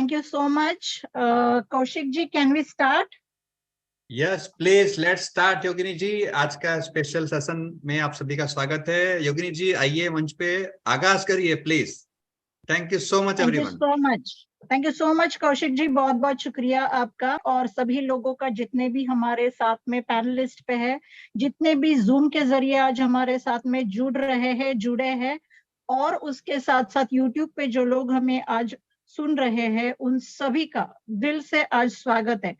Thank you so much. Kaushik ji, can we start? Yes please let's start. Yogini ji, आज का special session में आप सभी का स्वागत है। योगिनी जी आइए मंच पे, आगाज करिए please. Thank you so much everyone. Thank you so much Kaushik ji, बहुत बहुत शुक्रिया आपका और सभी लोगों का, जितने भी हमारे साथ में पैनलिस्ट पे है, जितने भी जूम के जरिए आज हमारे साथ में जुड़े हैं और उसके साथ साथ यूट्यूब पे जो लोग हमें आज सुन रहे हैं, उन सभी का दिल से आज स्वागत है।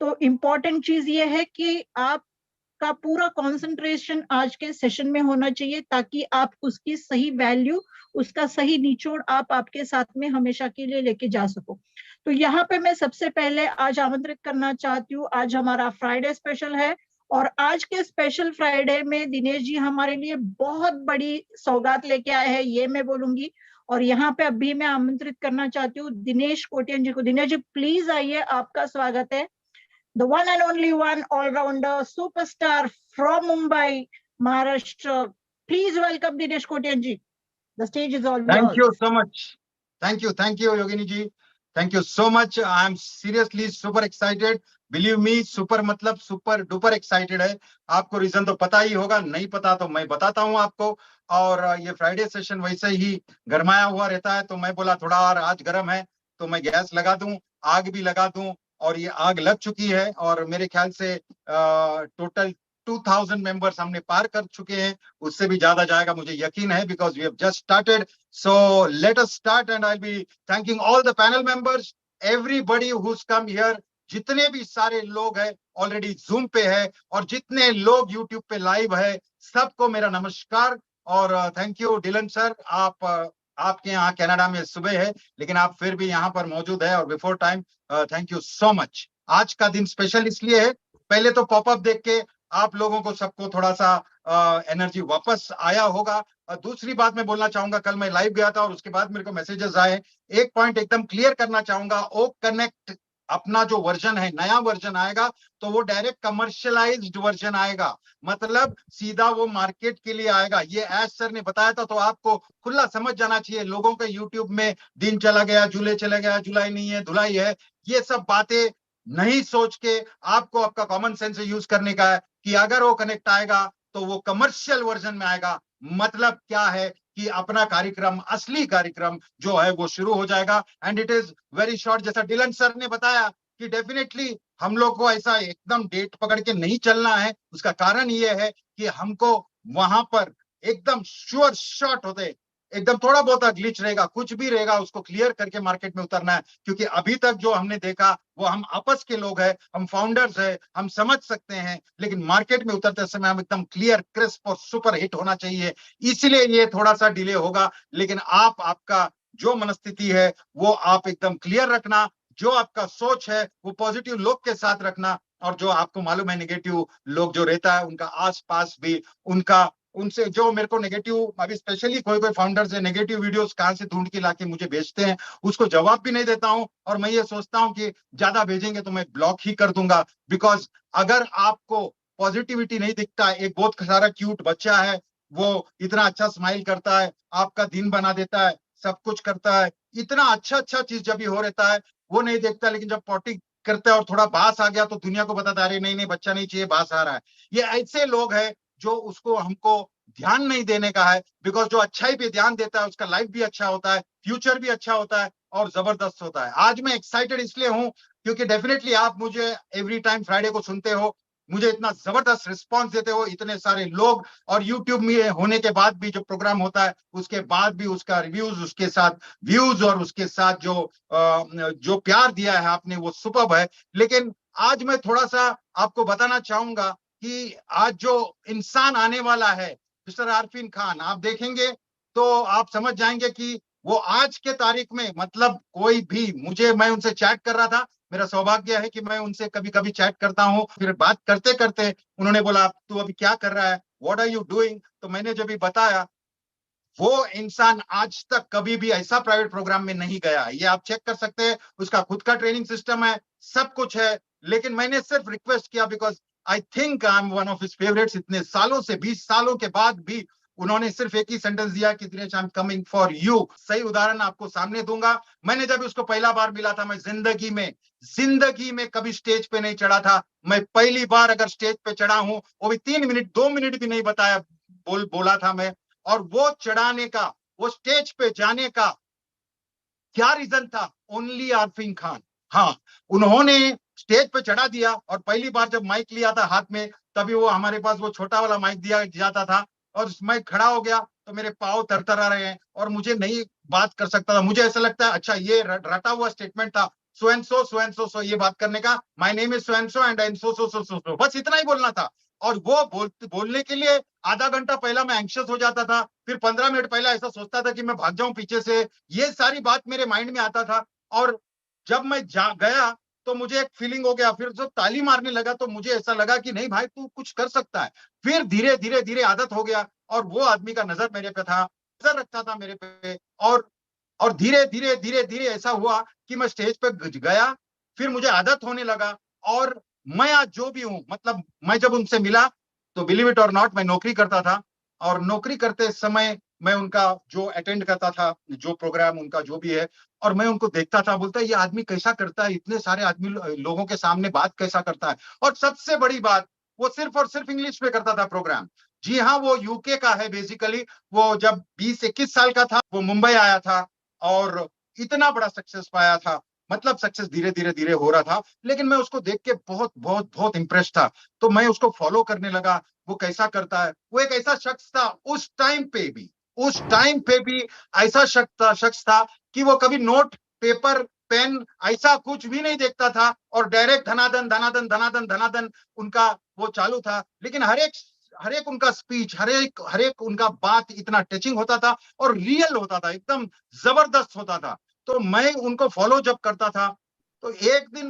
तो इम्पोर्टेंट चीज ये है कि आपका पूरा कंसंट्रेशन आज के सेशन में होना चाहिए, ताकि आप उसकी सही वैल्यू, उसका सही निचोड़ आप आपके साथ में हमेशा के लिए लेके जा सको। तो यहाँ पे मैं सबसे पहले आज आमंत्रित करना चाहती हूँ, आज हमारा फ्राइडे स्पेशल है और आज के स्पेशल फ्राइडे में दिनेश जी हमारे लिए बहुत बड़ी सौगात लेके आए हैं, ये मैं बोलूंगी। और यहाँ पे अभी मैं आमंत्रित करना चाहती हूँ दिनेश कोटियन जी को। दिनेश जी प्लीज आइए, आपका स्वागत है। The one and only one, all-rounder, superstar from Mumbai, Maharashtra. Please welcome Dinesh Kotian ji. The stage is all yours. Thank you so much. Thank you, Yogini ji. Thank you so much. I am seriously super excited. Believe me, super मतलब super duper excited है। आपको reason तो पता ही होगा, नहीं पता तो मैं बताता हूँ आपको। और ये फ्राइडे सेशन वैसे ही गरमाया हुआ रहता है, तो मैं बोला थोड़ा और आज गर्म है तो मैं गैस लगा दूं, आग भी लगा दूं। और ये आग लग चुकी है और मेरे ख्याल से टोटल 2000 मेंबर्स हमने पार कर चुके हैं, उससे भी ज्यादा जाएगा मुझे यकीन है, because we have just started. So let us start and I will be thanking all the panel members, everybody who's come here. जितने भी सारे लोग हैं ऑलरेडी जूम पे है और जितने लोग यूट्यूब पे लाइव है, सबको मेरा नमस्कार और थैंक यू। डिलन सर, आपके यहाँ कनाडा में सुबह है लेकिन आप फिर भी यहाँ पर मौजूद है और before time, thank you so much. आज का दिन स्पेशल इसलिए है, पहले तो पॉपअप देख के आप लोगों को सबको थोड़ा सा एनर्जी वापस आया होगा। दूसरी बात मैं बोलना चाहूंगा, कल मैं लाइव गया था और उसके बाद मेरे को मैसेजेस आए। एक पॉइंट एकदम क्लियर करना चाहूंगा, ओक कनेक्ट अपना जो वर्जन है, नया वर्जन आएगा तो वो डायरेक्ट कमर्शियलाइज्ड वर्जन आएगा, मतलब सीधा वो मार्केट के लिए आएगा। ये एज सर ने बताया था, तो आपको खुला समझ जाना चाहिए। लोगों के यूट्यूब में दिन चला गया, जुलाई चला गया, जुलाई नहीं है धुलाई है, ये सब बातें नहीं सोच के आपको आपका कॉमन सेंस यूज करने का है कि अगर वो कनेक्ट आएगा तो वो कमर्शियल वर्जन में आएगा। मतलब क्या है कि अपना कार्यक्रम, असली कार्यक्रम जो है वो शुरू हो जाएगा and it is very short. जैसा डिलन सर ने बताया कि डेफिनेटली हम लोग को ऐसा एकदम डेट पकड़ के नहीं चलना है। उसका कारण ये है कि हमको वहां पर एकदम श्योर शॉट होते, एकदम थोड़ा बहुत ग्लिच रहेगा, कुछ भी रहेगा, उसको क्लियर करके मार्केट में उतरना है। क्योंकि अभी तक जो हमने देखा वो हम आपस के लोग हैं, हम फाउंडर्स हैं, हम समझ सकते हैं, लेकिन मार्केट में उतरते समय हम एकदम क्लियर, क्रिस्प और सुपर हिट होना चाहिए। इसलिए ये थोड़ा सा डिले होगा, लेकिन आपका जो मनस्थिति है वो आप एकदम क्लियर रखना, जो आपका सोच है वो पॉजिटिव लोग के साथ रखना, और जो आपको मालूम है नेगेटिव लोग जो रहता है उनका आसपास भी उनसे जो मेरे को नेगेटिव, अभी स्पेशली कोई फाउंडर्स है नेगेटिव वीडियोस कहां से ढूंढ के लाके मुझे भेजते हैं, उसको जवाब भी नहीं देता हूं। और मैं ये सोचता हूं कि ज्यादा भेजेंगे तो मैं ब्लॉक ही कर दूंगा, बिकॉज अगर आपको पॉजिटिविटी नहीं दिखता है, एक बहुत सारा क्यूट बच्चा है, वो इतना अच्छा स्माइल करता है, आपका दिन बना देता है, सब कुछ करता है, इतना अच्छा चीज जब भी हो रहता है वो नहीं देखता, लेकिन जब पॉटी करता है और थोड़ा बास आ गया तो दुनिया को बताता है अरे नहीं बच्चा नहीं चाहिए, बास आ रहा है। ये ऐसे लोग हैं जो उसको हमको ध्यान नहीं देने का है, बिकॉज जो अच्छाई पे ध्यान देता है उसका लाइफ भी अच्छा होता है, फ्यूचर भी अच्छा होता है और जबरदस्त होता है। आज मैं एक्साइटेड इसलिए हूं क्योंकि डेफिनेटली आप मुझे एवरी टाइम फ्राइडे को सुनते हो, मुझे इतना जबरदस्त रिस्पांस देते हो, इतने सारे लोग, और यूट्यूब में होने के बाद भी जो प्रोग्राम होता है उसके बाद भी उसका रिव्यूज, उसके साथ व्यूज और उसके साथ जो प्यार दिया है आपने वो सुपर्ब है। लेकिन आज मैं थोड़ा सा आपको बताना चाहूंगा कि आज जो इंसान आने वाला है मिस्टर आरफीन खान, आप देखेंगे तो आप समझ जाएंगे कि वो आज के तारीख में, मतलब कोई भी मैं उनसे चैट कर रहा था, मेरा सौभाग्य है कि मैं उनसे कभी कभी चैट करता हूं, फिर बात करते करते उन्होंने बोला तू अभी क्या कर रहा है, व्हाट आर यू डूइंग, तो मैंने जब भी बताया, वो इंसान आज तक कभी भी ऐसा प्राइवेट प्रोग्राम में नहीं गया। ये आप चेक कर सकते हैं, उसका खुद का ट्रेनिंग सिस्टम है, सब कुछ है, लेकिन मैंने सिर्फ रिक्वेस्ट किया because I think I am one of his favourites. इतने सालों से, 20 सालों के बाद भी उन्होंने सिर्फ एक ही सेंटेंस दिया कि Dinesh I am coming for you. सही उदाहरण आपको सामने दूंगा। मैंने जब उसको पहला बार मिला था, मैं जिंदगी में कभी स्टेज पे नहीं चढ़ा था। मैं पहली बार अगर स्टेज पे चढ़ा हूं, वो भी 3 मिनट 2 मिनट भी नहीं बताया बोला था मैं। और वो चढ़ाने का, वो स्टेज पे जाने का क्या रीजन था? ओनली आरफीन खान। हाँ, उन्होंने स्टेज पे चढ़ा दिया। और पहली बार जब माइक लिया था हाथ में, तभी वो हमारे पास वो छोटा वाला माइक दिया जाता था, और मैं खड़ा हो गया तो मेरे पाँव थरथरा रहे हैं और मुझे नहीं बात कर सकता था। मुझे ऐसा लगता है अच्छा ये रटा हुआ स्टेटमेंट था, सो एंड सो ये बात करने का, my name is so and so, बस इतना ही बोलना था। और वो बोलने के लिए आधा घंटा पहला मैं एंक्शियस हो जाता था, फिर 15 मिनट पहला ऐसा सोचता था कि मैं भाग जाऊं पीछे से। ये सारी बात मेरे माइंड में आता था। और जब मैं गया तो मुझे एक फीलिंग हो गया, फिर जब ताली मारने लगा तो मुझे ऐसा लगा कि नहीं भाई तू कुछ कर सकता है। फिर धीरे धीरे धीरे आदत हो गया, और वो आदमी का नजर मेरे पे था, नजर रखता था मेरे पे। और धीरे धीरे धीरे धीरे ऐसा हुआ कि मैं स्टेज पे गया, फिर मुझे आदत होने लगा। और मैं आज जो भी हूं, मतलब मैं जब उनसे मिला तो बिलीव इट और नॉट, मैं नौकरी करता था। और नौकरी करते समय मैं उनका जो अटेंड करता था, जो प्रोग्राम उनका जो भी है, और मैं उनको देखता था, बोलता ये आदमी कैसा करता है, इतने सारे आदमी लोगों के सामने बात कैसा करता है। और सबसे बड़ी बात, वो सिर्फ और सिर्फ इंग्लिश में करता था प्रोग्राम। जी हाँ, वो यूके का है बेसिकली। वो जब 20-21 साल का था, वो मुंबई आया था और इतना बड़ा सक्सेस पाया था। मतलब सक्सेस धीरे धीरे धीरे हो रहा था, लेकिन मैं उसको देख के बहुत बहुत बहुत इंप्रेस था। तो मैं उसको फॉलो करने लगा, वो कैसा करता है। वो एक ऐसा शख्स था उस टाइम पे भी ऐसा शख्स था कि वो कभी नोट पेपर पेन ऐसा कुछ भी नहीं देखता था, और डायरेक्ट धनाधन धनाधन धनाधन धनाधन उनका वो चालू था। लेकिन हर एक उनका स्पीच, हर एक उनका बात इतना टचिंग होता था और रियल होता था, एकदम जबरदस्त होता था। तो मैं उनको फॉलो जब करता था, तो एक दिन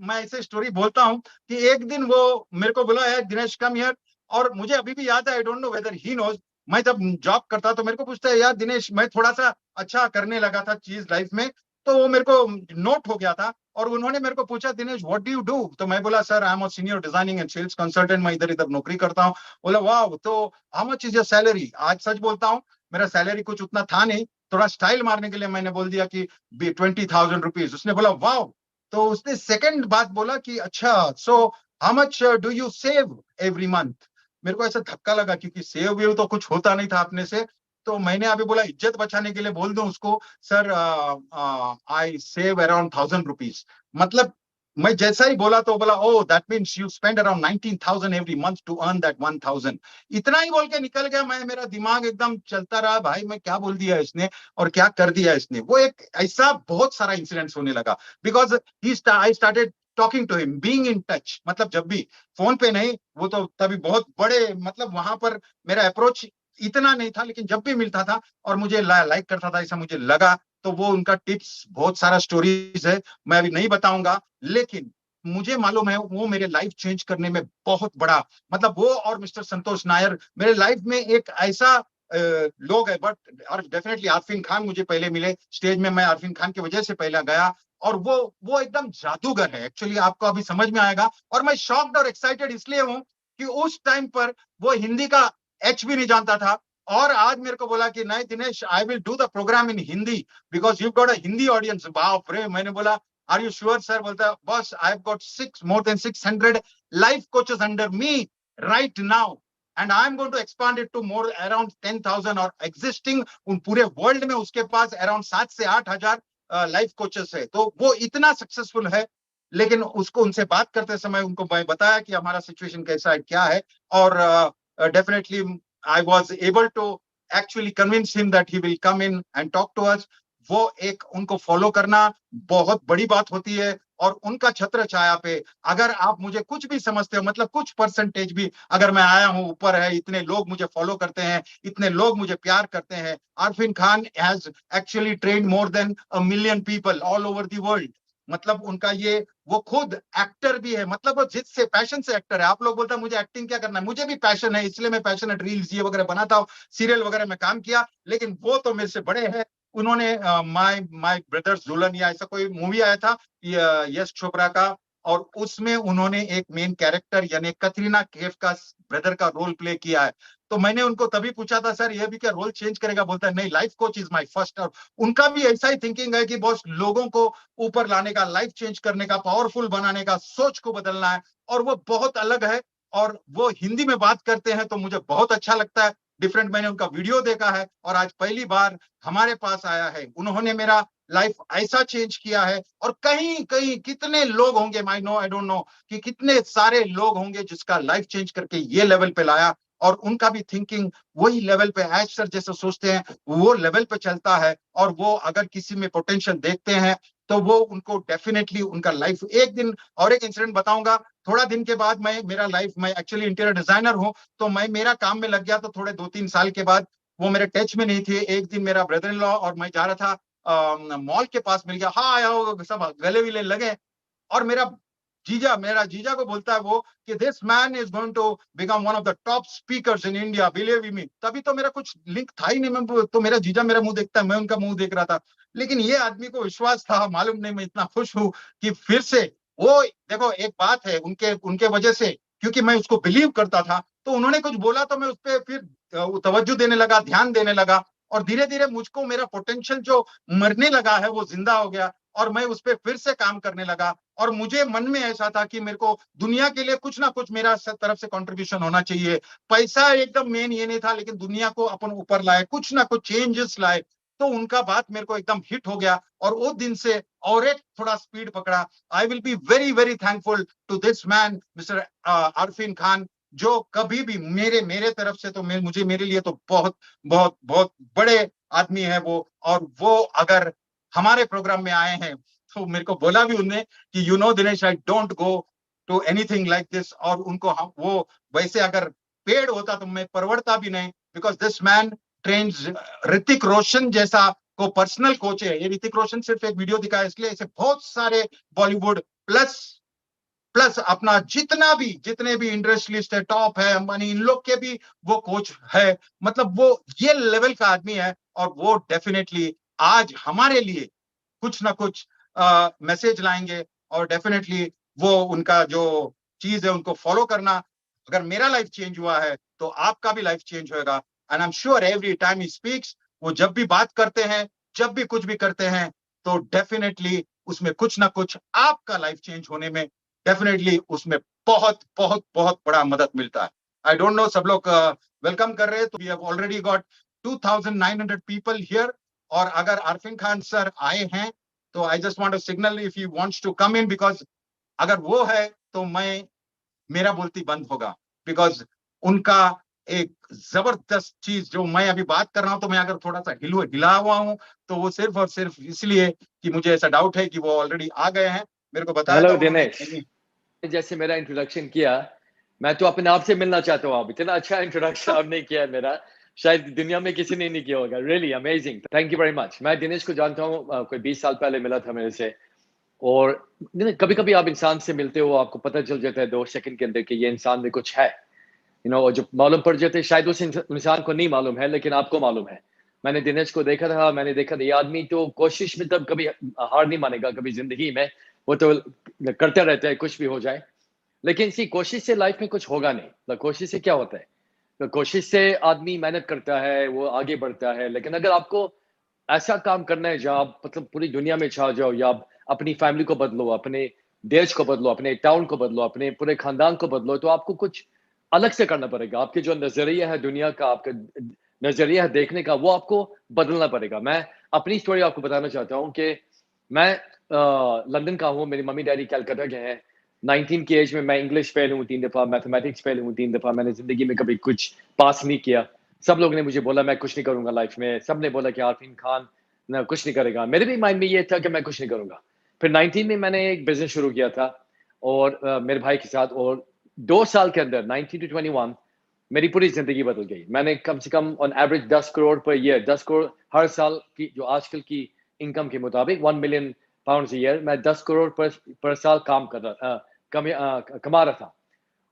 मैं ऐसे स्टोरी बोलता हूं कि एक दिन वो मेरे को बोला है दिनेश कम हियर। और मुझे अभी भी याद है, I don't know whether he knows, मैं जब जॉब करता तो मेरे को पूछता है यार दिनेश, मैं थोड़ा सा अच्छा करने लगा था चीज लाइफ में, तो वो मेरे को नोट हो गया था। और उन्होंने मेरे को पूछा Dinesh what do you do? तो मैं बोला sir I am a senior designing and sales consultant, मैं इधर इधर नौकरी करता हूँ। बोला वाह, तो how much is your salary? आज सच बोलता हूँ, मेरा सैलरी कुछ उतना था नहीं, थोड़ा स्टाइल मारने के लिए मैंने बोल दिया कि 20,000 रुपीज। उसने बोला वाह। तो उसने सेकंड बात बोला कि अच्छा so how much do you save every month? मेरे को ऐसा धक्का लगा, क्योंकि सेव वेव तो कुछ होता नहीं था अपने से। तो मैंने अभी बोला इज्जत बचाने के लिए बोल दूं उसको, sir I save around 1,000 rupees. मतलब मैं जैसा ही बोला तो बोला oh that means you spend around 19,000 every month to earn that 1,000। इतना ही बोल के निकल गया मैं, मेरा दिमाग एकदम चलता रहा, भाई मैं क्या बोल दिया इसने और क्या कर दिया इसने। वो एक ऐसा बहुत सारा इंसिडेंट्स होने लगा, because I started talking to him, being in touch. मतलब जब भी, फोन पे नहीं, वो तो तभी बहुत बड़े, मतलब वहां पर मेरा अप्रोच इतना नहीं था, लेकिन जब भी मिलता था और मुझे लाइक करता था ऐसा मुझे लगा, तो वो उनका टिप्स, बहुत सारा स्टोरीज है, मैं अभी नहीं बताऊंगा। लेकिन मुझे मालूम है वो मेरे लाइफ चेंज करने में बहुत बड़ा, मतलब वो और मिस्टर संतोष नायर मेरे लाइफ में एक ऐसा लोग है। बट और डेफिनेटली आरफीन खान मुझे पहले मिले स्टेज में, मैं आरफीन खान की वजह से पहले गया। और वो एकदम जादूगर है एक्चुअली, आपको अभी समझ में आएगा। और मैं शॉक्ड और एक्साइटेड इसलिए हूं कि उस टाइम पर वो हिंदी का एच भी नहीं जानता था, और आज मेरे को बोला कि नहीं Dinesh I will do the program in Hindi because you got a Hindi audience. बाप रे, मैंने बोला आर यू श्योर सर? बोलता बस I have got more than 600 life coaches under me right now, and I am going to expand it to more around 10,000 और existing उन पूरे world में उसके पास अराउंड 7 से 8 हजार लाइफ कोचेस है। तो वो इतना सक्सेसफुल है। लेकिन उसको उनसे बात करते समय उनको मैं बताया कि हमारा सिचुएशन कैसा है क्या है, और definitely I was able to actually convince him that he will come in and talk to us. वो एक उनको फॉलो करना बहुत बड़ी बात होती है। और उनका छत्र छाया पे अगर आप मुझे कुछ भी समझते हो, मतलब कुछ परसेंटेज भी अगर मैं आया हूं ऊपर है, इतने लोग मुझे फॉलो करते हैं, इतने लोग मुझे प्यार करते हैं। Arfeen Khan has actually trained more than 1 million people all over the world. मतलब उनका ये, वो खुद एक्टर भी है, मतलब वो जिद से पैशन से एक्टर है। आप लोग बोलते हैं मुझे एक्टिंग क्या करना है, मुझे भी पैशन है, इसलिए मैं पैशनेट रील्स ये वगैरह बनाता हूँ, सीरियल वगैरह में काम किया। लेकिन वो तो मेरे से बड़े हैं। उन्होंने माय ब्रदर्स दुल्हन या ऐसा कोई मूवी आया था यश चोपड़ा का, और उसमें उन्होंने एक मेन कैरेक्टर यानी कतरीना कैफ का ब्रदर का रोल प्ले किया है। तो मैंने उनको तभी पूछा था, सर ये भी क्या रोल चेंज करेगा? बोलता है नहीं, life coach is my first. और उनका भी ऐसा ही थिंकिंग है कि बॉस लोगों को ऊपर लाने का, लाइफ चेंज करने का, पावरफुल बनाने का, सोच को बदलना है, और वो बहुत अलग है। और वो हिंदी में बात करते हैं तो मुझे बहुत अच्छा लगता है, डिफरेंट। मैंने उनका वीडियो देखा है और आज पहली बार हमारे पास आया है। उन्होंने मेरा लाइफ ऐसा चेंज किया है, और कहीं कहीं कितने लोग होंगे, आई डोंट नो कि कितने सारे लोग होंगे जिसका लाइफ चेंज करके ये लेवल पे लाया। और उनका भी थिंकिंग वही लेवल पे, एज सर जैसे सोचते हैं वो लेवल पे चलता है। और वो अगर किसी में पोटेंशियल देखते हैं तो वो उनको डेफिनेटली उनका लाइफ एक दिन। और एक इंसिडेंट बताऊंगा, थोड़ा दिन के बाद मैं एक्चुअली इंटीरियर डिजाइनर हूं, तो मैं मेरा काम में लग गया। तो थोड़े 2-3 साल के बाद वो मेरे टच में नहीं थे। एक दिन मेरा ब्रदर इन लॉ और मैं जा रहा था मॉल के पास, मिल गया, हाँ आया, सब गले विले लगे। और मेरा जीजा को बोलता है वो कि this man is going to become one of the top speakers in India, believe me. तभी तो मेरा कुछ लिंक था ही नहीं, मैं तो मेरा जीजा मेरा मुंह देखता है, मैं उनका मुंह देख रहा था। लेकिन ये आदमी को विश्वास था, मालूम नहीं मैं इतना खुश हूं कि फिर से वो, देखो एक बात है, उनके उनके वजह से, क्योंकि मैं उसको बिलीव करता था, तो उन्होंने कुछ बोला तो मैं उस पर फिर तवज्जो देने लगा, ध्यान देने लगा। और धीरे धीरे मुझको मेरा पोटेंशियल जो मरने लगा है वो जिंदा हो गया, और मैं उस पर फिर से काम करने लगा। और मुझे मन में ऐसा था कि मेरे को दुनिया के लिए कुछ ना कुछ मेरा तरफ से कंट्रीब्यूशन होना चाहिए। पैसा एकदम मेन ये नहीं था, लेकिन दुनिया को अपन ऊपर लाए, कुछ ना कुछ चेंजेस लाए। तो उनका बात मेरे को एकदम हिट हो गया, और वो दिन से और एक थोड़ा स्पीड पकड़ा। I will be very very thankful to this man mister Arfeen Khan, जो कभी भी मेरे मेरे तरफ से तो मुझे मेरे लिए तो बहुत बहुत बहुत बड़े आदमी है वो। और वो अगर हमारे प्रोग्राम में आए हैं तो मेरे को बोला भी उनने कि you know Dinesh, I don't go to anything like this. और उनको वो वैसे अगर पेड़ होता तो मैं परवड़ता भी नहीं, because this man trains Hrithik Roshan जैसा को पर्सनल कोच है। ये ऋतिक रोशन सिर्फ एक वीडियो दिखाया, इसलिए ऐसे बहुत सारे बॉलीवुड प्लस प्लस अपना जितने भी इंडस्ट्रियलिस्ट है, टॉप है, अंबानी, इन लोग के भी वो कोच है। मतलब वो ये लेवल का आदमी है, और वो डेफिनेटली आज हमारे लिए कुछ ना कुछ मैसेज लाएंगे। और डेफिनेटली वो उनका जो चीज है उनको फॉलो करना। अगर मेरा लाइफ चेंज हुआ है तो आपका भी लाइफ चेंज होगा। And I am sure every time he speaks, वो जब भी बात करते हैं, जब भी कुछ भी करते हैं, तो डेफिनेटली उसमें कुछ ना कुछ आपका लाइफ चेंज होने में डेफिनेटली उसमें बहुत बहुत बहुत बड़ा मदद मिलता है। आई डोंट नो, सब लोग वेलकम कर रहे हैं, तो we have already got 2900 people here. और अगर आरफीन खान सर आए हैं तो I just want to signal if he wants to come in, because अगर वो है तो मेरा बोलती बंद होगा। बिकॉज उनका एक जबरदस्त चीज जो मैं अभी बात कर रहा हूं, तो मैं अगर थोड़ा सा हिला हुआ हूं तो वो सिर्फ और सिर्फ इसलिए कि मुझे ऐसा डाउट है कि वो ऑलरेडी आ गए हैं। मेरे को बताया हेलो दिनेश, जैसे मेरा इंट्रोडक्शन किया, मैं तो अपने आप से मिलना चाहता हूँ। आप इतना अच्छा इंट्रोडक्शन आपने किया है मेरा, शायद दुनिया में किसी ने नहीं किया होगा। Really amazing, thank you very much. मैं दिनेश को जानता हूँ, कोई 20 साल पहले मिला था मेरे से। और कभी कभी आप इंसान से मिलते हो, आपको पता चल जाता है 2 सेकंड के अंदर कि ये इंसान में कुछ है, और जो मालूम पड़ जाते हैं शायद उस इंसान को नहीं मालूम है, लेकिन आपको मालूम है। मैंने दिनेश को देखा था, मैंने देखा था ये आदमी तो कोशिश में तब कभी हार नहीं मानेगा कभी जिंदगी में, वो तो करते रहता है कुछ भी हो जाए। लेकिन सी कोशिश से लाइफ में कुछ होगा नहीं। तो कोशिश से क्या होता है, तो कोशिश से आदमी मेहनत करता है, वो आगे बढ़ता है। लेकिन अगर आपको ऐसा काम करना है जहाँ आप मतलब पूरी दुनिया में छा जाओ, या आप अपनी फैमिली को बदलो, अपने देश को बदलो, अपने टाउन को बदलो, अपने पूरे खानदान को बदलो, तो आपको कुछ अलग से करना पड़ेगा। आपके जो नजरिया है दुनिया का, आपका नजरिया है देखने का, वो आपको बदलना पड़ेगा। मैं अपनी स्टोरी आपको बताना चाहता हूँ कि मैं लंदन का हूँ, मेरी मम्मी डैडी कलकत्ता के हैं। 19 की एज में मैं इंग्लिश फेल हूँ 3 दफा, मैथमेटिक्स फेल हूँ 3 दफा। मैंने जिंदगी में कभी कुछ पास नहीं किया। सब लोग ने मुझे बोला मैं कुछ नहीं करूंगा लाइफ में। सब ने बोला कि आरफीन खान ना कुछ नहीं करेगा। मेरे भी माइंड में ये था कि मैं कुछ नहीं करूंगा। फिर 19 में मैंने एक बिजनेस शुरू किया था, और मेरे भाई के साथ, और 2 साल के अंदर 19 to 21 मेरी पूरी जिंदगी बदल गई। मैंने कम से come on average 10 crore per year, 10 crore हर साल की, जो आजकल की इनकम के मुताबिक 1 मिलियन पाउंड ईयर, मैं 10 करोड़ पर साल कमा रहा था।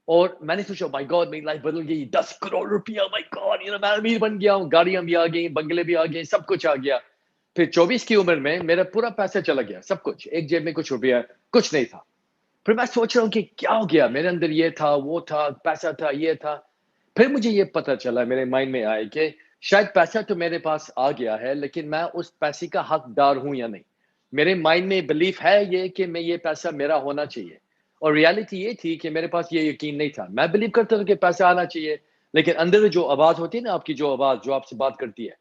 और मैंने सोचा माय गॉड मेरी लाइफ बदल गई, 10 करोड़ रुपया, माय गॉड, मैं अमीर बन गया हूँ, गाड़ियां भी आ गई, बंगले भी आ गए, सब कुछ आ गया। फिर 24 की उम्र में मेरा पूरा पैसा चला गया, सब कुछ, एक जेब में कुछ रुपया कुछ नहीं था। फिर मैं सोच रहा हूँ कि क्या हो गया, मेरे अंदर ये था, वो था, पैसा था, ये था। फिर मुझे ये पता चला, मेरे माइंड में आया कि शायद पैसा तो मेरे पास आ गया है, लेकिन मैं उस पैसे का हकदार हूं या नहीं। मेरे माइंड में बिलीफ है ये कि मैं ये पैसा मेरा होना चाहिए, और रियलिटी ये थी कि मेरे पास ये यकीन नहीं था। मैं बिलीव करता था कि पैसा आना चाहिए, लेकिन अंदर जो आवाज होती है ना आपकी, जो आवाज जो आपसे बात करती है,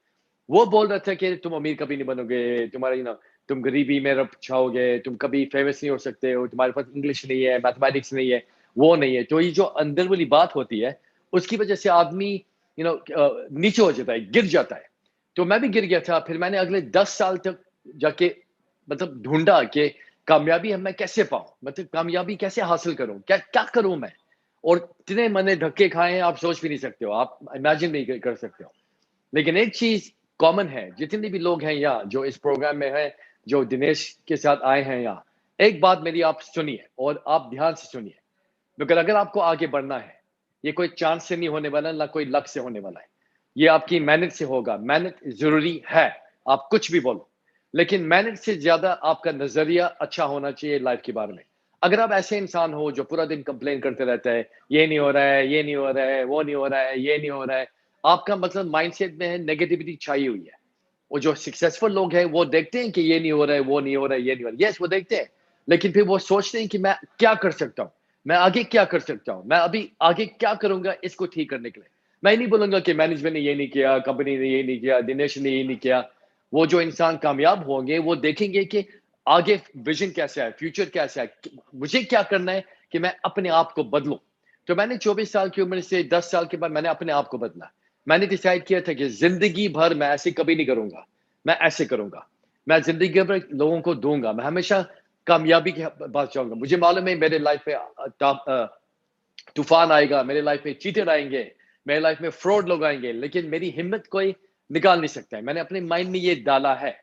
वो बोल रहा था कि तुम अमीर कभी नहीं बनोगे, तुम्हारा तुम गरीबी में रह जाओगे, तुम कभी फेमस नहीं हो सकते हो, तुम्हारे पास इंग्लिश नहीं है, मैथमेटिक्स नहीं है, वो नहीं है। तो ये जो अंदर वाली बात होती है, उसकी वजह से आदमी नीचे हो जाता है, गिर जाता है। तो मैं भी गिर गया था। फिर मैंने अगले 10 साल तक जाके मतलब ढूंढा कि कामयाबी मैं कैसे पाऊं, मतलब कामयाबी कैसे हासिल करूं, क्या क्या करूं मैं। और इतने मैंने धक्के खाए हैं, आप सोच भी नहीं सकते हो, आप इमेजिन नहीं कर सकते हो। लेकिन एक चीज कॉमन है, जितने भी लोग हैं यहाँ जो इस प्रोग्राम में हैं, जो दिनेश के साथ आए हैं यहाँ, एक बात मेरी आप सुनिए और आप ध्यान से सुनिए। बिकॉज अगर आपको आगे बढ़ना है, ये कोई चांस से नहीं होने वाला, ना कोई लक से होने वाला है, ये आपकी मेहनत से होगा। मेहनत जरूरी है, आप कुछ भी बोलो, लेकिन मेहनत से ज्यादा आपका नजरिया अच्छा होना चाहिए लाइफ के बारे में। अगर आप ऐसे इंसान हो जो पूरा दिन कंप्लेन करते रहता है, ये नहीं हो रहा है, ये नहीं हो रहा है, वो नहीं हो रहा है, ये नहीं हो रहा है, आपका मतलब माइंडसेट में है नेगेटिविटी छाई हुई है। और जो सक्सेसफुल लोग हैं वो देखते हैं कि ये नहीं हो रहा है, वो नहीं हो रहा है, ये नहीं हो रहा है, यस वो देखते हैं, लेकिन फिर वो सोचते हैं कि मैं क्या कर सकता हूँ, मैं आगे क्या कर सकता हूँ, मैं अभी आगे क्या करूंगा इसको ठीक करने के लिए। मैं नहीं बोलूंगा कि मैनेजमेंट ने ये नहीं किया, कंपनी ने ये नहीं किया, दिनेश ने ये नहीं किया। वो जो इंसान कामयाब होंगे वो देखेंगे कि आगे विजन कैसा है, फ्यूचर कैसा है, मुझे क्या करना है कि मैं अपने आप को बदलूं। तो मैंने 24 साल की उम्र से 10 साल के बाद मैंने अपने आप को बदला। मैंने डिसाइड किया था कि जिंदगी भर मैं ऐसे कभी नहीं करूंगा, मैं ऐसे करूंगा, मैं जिंदगी भर लोगों को दूंगा, मैं हमेशा कामयाबी के पास जाऊंगा। मुझे मालूम है मेरे लाइफ में तूफान आएगा, मेरे लाइफ में चीटर आएंगे, मेरे लाइफ में फ्रॉड लोग आएंगे, लेकिन मेरी हिम्मत कोई निकाल नहीं सकता है। मैंने अपने माइंड में ये डाला है।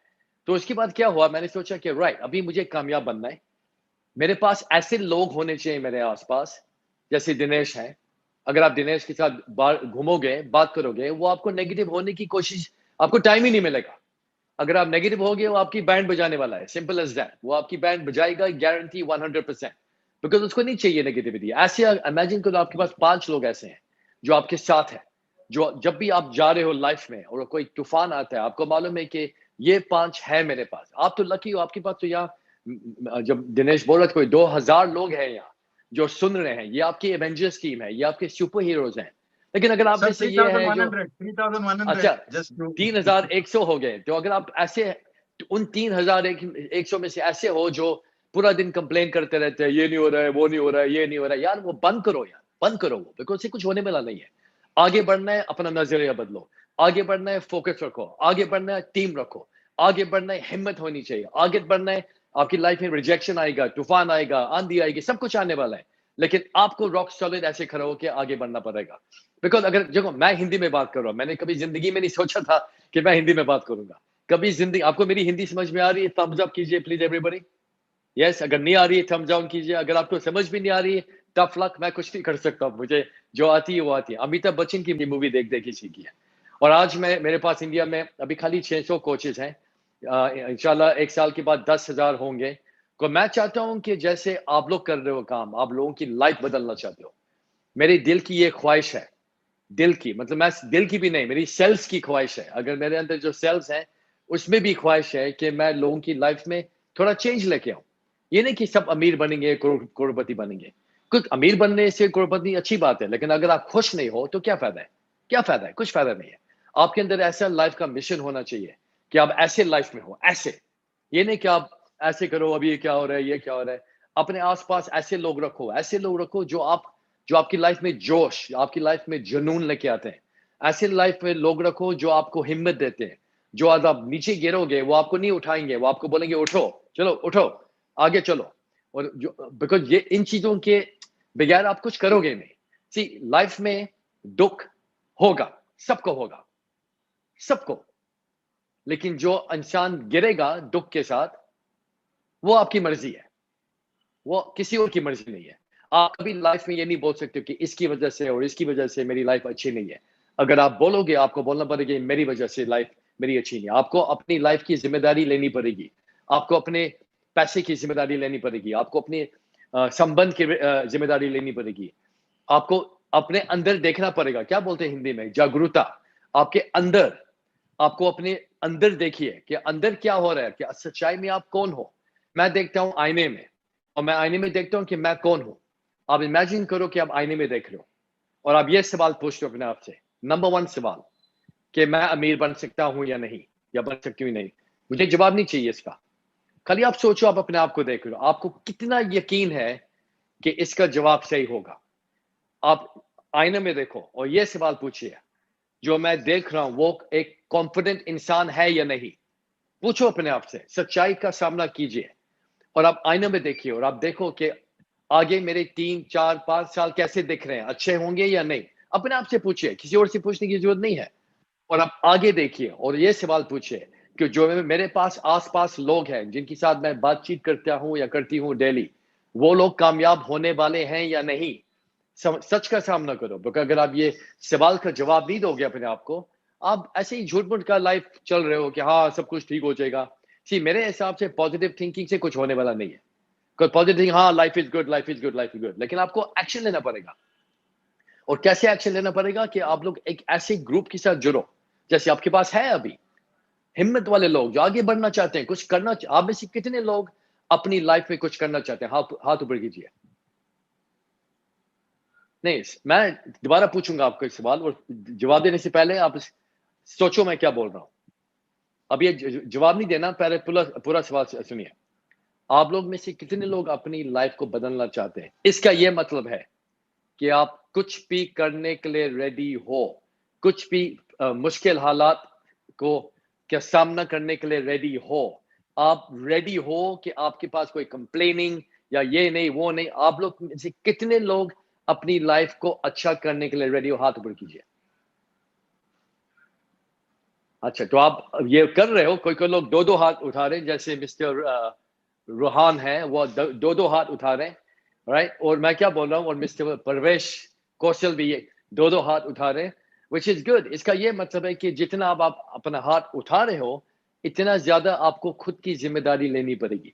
तो उसके बाद क्या हुआ, मैंने सोचा कि राइट, अभी मुझे कामयाब बनना है, मेरे पास ऐसे लोग होने चाहिए मेरे आसपास जैसे दिनेश है। अगर आप दिनेश के साथ बाहर घूमोगे, बात करोगे, वो आपको नेगेटिव होने की कोशिश, आपको टाइम ही नहीं मिलेगा। अगर आप नेगेटिव हो गए, वो आपकी बैंड बजाने वाला है, सिंपल एज दैट। वो आपकी बैंड बजाएगा, गारंटी 100%, बिकॉज उसको नहीं चाहिए नेगेटिविटी। ऐसे इमेजिन करो आपके पास 5 लोग ऐसे हैं जो आपके साथ है, जो जब भी आप जा रहे हो लाइफ में और कोई तूफान आता है, आपको मालूम है कि ये 5 है मेरे पास। आप तो लकी हो, आपके पास तो यहाँ जब दिनेश बोल रहा था कोई 2000 लोग हैं यहाँ जो सुन रहे हैं, ये आपकी एवेंजर्स टीम है, ये आपके सुपर हीरोज हैं। लेकिन अगर आप जैसे ये है जो 3100 अच्छा just to 3100 हो गए, तो अगर आप ऐसे उन 3100 में से ऐसे हो जो पूरा दिन कंप्लेन करते रहते हैं, ये नहीं हो रहा है, वो नहीं हो रहा है, ये नहीं हो रहा है, यार वो बंद करो, यार बंद करो वो, बिकॉज उससे कुछ होने वाला नहीं है। आगे बढ़ना है, अपना नजरिया बदलो, आगे बढ़ना है, फोकस रखो, आगे बढ़ना है, टीम रखो, आगे बढ़ना है, हिम्मत होनी चाहिए, आगे बढ़ना है। आपकी लाइफ में रिजेक्शन आएगा, तूफान आएगा, आंधी आएगी, सब कुछ आने वाला है, लेकिन आपको रॉक सॉलिड ऐसे खड़ा होकर आगे बढ़ना पड़ेगा। बिकॉज अगर देखो, मैं हिंदी में बात कर रहा हूँ, मैंने कभी जिंदगी में नहीं सोचा था कि मैं हिंदी में बात करूंगा कभी जिंदगी। आपको मेरी हिंदी समझ में आ रही है? थम्स अप कीजिए प्लीज एवरीबॉडी। यस, अगर नहीं आ रही है थम्स डाउन कीजिए। अगर आपको समझ भी नहीं आ रही है, टफ लक, मैं कुछ नहीं कर सकता, मुझे जो आती है वो आती है। अमिताभ बच्चन की मूवी देख देख के सीखी है। और आज मेरे पास इंडिया में अभी खाली 600 कोचेस हैं। इंशाल्लाह 1 साल के बाद 10,000 होंगे। तो मैं चाहता हूं कि जैसे आप लोग कर रहे हो काम, आप लोगों की लाइफ बदलना चाहते हो। मेरे दिल की ये ख्वाहिश है, दिल की मतलब मैं दिल की भी नहीं, मेरी सेल्स की ख्वाहिश है। अगर मेरे अंदर जो सेल्स हैं उसमें भी ख्वाहिश है कि मैं लोगों की लाइफ में थोड़ा चेंज लेके आऊं। ये नहीं कि सब अमीर बनेंगे, करोड़पति बनेंगे। कुछ अमीर बनने से करोड़पति अच्छी बात है, लेकिन अगर आप खुश नहीं हो तो क्या फायदा है? क्या फायदा है? कुछ फायदा नहीं है। आपके अंदर ऐसा लाइफ का मिशन होना चाहिए कि आप ऐसे लाइफ में हो, ऐसे। ये नहीं कि आप ऐसे करो, अभी ये क्या हो रहा है, ये क्या हो रहा है। अपने आसपास ऐसे लोग रखो, ऐसे लोग रखो जो आपकी लाइफ में जोश, आपकी लाइफ में जुनून लेके आते हैं। ऐसे लाइफ में लोग रखो जो आपको हिम्मत देते हैं। जो आज आप नीचे गिरोगे वो आपको नहीं उठाएंगे, वो आपको बोलेंगे उठो, चलो उठो, आगे चलो। और जो बिकॉज ये इन चीजों के बगैर आप कुछ करोगे नहीं। सी, लाइफ में दुख होगा, सबको होगा, सबको। लेकिन जो इंसान गिरेगा दुख के साथ, वो आपकी मर्जी है, वो किसी और की मर्जी नहीं है। आप कभी लाइफ में ये नहीं बोल सकते कि इसकी वजह से और इसकी वजह से मेरी लाइफ अच्छी नहीं है। अगर आप बोलोगे, आपको बोलना पड़ेगा मेरी वजह से लाइफ मेरी अच्छी नहीं है। आपको अपनी लाइफ की जिम्मेदारी लेनी पड़ेगी, आपको अपने पैसे की जिम्मेदारी लेनी पड़ेगी, आपको अपने संबंध की जिम्मेदारी लेनी पड़ेगी, आपको अपने अंदर देखना पड़ेगा। क्या बोलते हैं हिंदी में? जागरूकता। आपके अंदर, आपको अपने अंदर देखिए कि अंदर क्या हो रहा है, कि सच्चाई में आप कौन हो। मैं देखता हूं आईने में, और मैं आईने में देखता हूं कि मैं कौन हूं। आप इमेजिन करो कि आप आईने में देख रहे हो और आप ये सवाल पूछते हो अपने आप से, नंबर 1 सवाल, कि मैं अमीर बन सकता हूं या नहीं, या बन सकती हूँ नहीं। मुझे जवाब नहीं चाहिए इसका, खाली आप सोचो, आप अपने आप को देख रहे हो, आपको कितना यकीन है कि इसका जवाब सही होगा। आप आईने में देखो और ये सवाल पूछिए, जो मैं देख रहा हूं वो एक कॉन्फिडेंट इंसान है या नहीं। पूछो अपने आप से, सच्चाई का सामना कीजिए और आप आईने में देखिए और आप देखो कि आगे मेरे 3, 4, 5 साल कैसे दिख रहे हैं, अच्छे होंगे या नहीं। अपने आप से पूछिए, किसी और से पूछने की जरूरत नहीं है। और आप आगे देखिए और ये सवाल पूछिए कि जो मेरे पास आसपास लोग हैं जिनके साथ मैं बातचीत करता हूं या करती हूं डेली, वो लोग कामयाब होने वाले हैं या नहीं। सच का सामना करो, क्योंकि अगर आप ये सवाल का जवाब नहीं दोगे अपने आप को, आप ऐसे ही झूठ मूठ का लाइफ चल रहे हो कि हाँ सब कुछ ठीक हो जाएगा। सी, मेरे हिसाब से पॉजिटिव थिंकिंग से कुछ होने वाला नहीं है। पॉजिटिव थिंकिंग, हाँ life is good, life is good, life is good, लेकिन आपको एक्शन लेना पड़ेगा। और कैसे एक्शन लेना पड़ेगा? कि आप लोग एक ऐसे ग्रुप के साथ जुड़ो, जैसे आपके पास है अभी, हिम्मत वाले लोग जो आगे बढ़ना चाहते हैं, कुछ करना। आप में से कितने लोग अपनी लाइफ में कुछ करना चाहते हैं? हाथ ऊपर कीजिए। नहीं, मैं दोबारा पूछूंगा आपको एक सवाल, और जवाब देने से पहले आप सोचो मैं क्या बोल रहा हूं। अब ये जवाब नहीं देना, पहले पूरा सवाल सुनिए। आप लोग में से कितने लोग अपनी लाइफ को बदलना चाहते हैं? इसका यह मतलब है कि आप कुछ भी करने के लिए रेडी हो, कुछ भी मुश्किल हालात को क्या सामना करने के लिए रेडी हो। आप रेडी हो कि आपके पास कोई कंप्लेनिंग या ये नहीं वो नहीं। आप लोग में से कितने लोग अपनी लाइफ को अच्छा करने के लिए रेडी हो? हाथ ऊपर कीजिए। अच्छा, तो आप ये कर रहे हो। कोई कोई लोग 2-2 हाथ उठा रहे हैं, जैसे मिस्टर रूहान है, वो 2-2 हाथ उठा रहे हैं, राइट। और मैं क्या बोल रहा हूँ, और मिस्टर परवेश कौशल भी ये 2-2 हाथ उठा रहे हैं, विच इज गुड। इसका ये मतलब है कि जितना आप अपना हाथ उठा रहे हो, इतना ज्यादा आपको खुद की जिम्मेदारी लेनी पड़ेगी।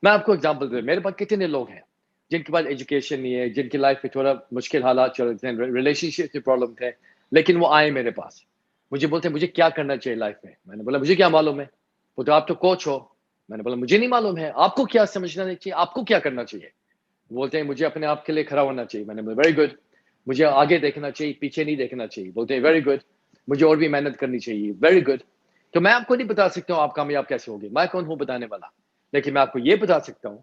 मैं आपको एग्जांपल दूं, मेरे पास कितने लोग हैं जिनके पास एजुकेशन नहीं है, जिनकी लाइफ में थोड़ा मुश्किल हालात चल रहे थे, रिलेशनशिप के प्रॉब्लम थे, लेकिन वो आए मेरे पास, मुझे बोलते हैं मुझे क्या करना चाहिए लाइफ में। मैंने बोला मुझे क्या मालूम है, वो तो आप तो कोच हो। मैंने बोला मुझे नहीं मालूम है, आपको क्या समझना चाहिए, आपको क्या करना चाहिए। बोलते हैं मुझे अपने आप के लिए खड़ा होना चाहिए। मैंने बोला वेरी गुड। मुझे आगे देखना चाहिए, पीछे नहीं देखना चाहिए। बोलते हैं वेरी गुड। मुझे और भी मेहनत करनी चाहिए। Very good. तो मैं आपको नहीं बता सकता हूँ आप कामयाब कैसे होगे, मैं कौन हूँ बताने वाला। लेकिन मैं आपको ये बता सकता हूँ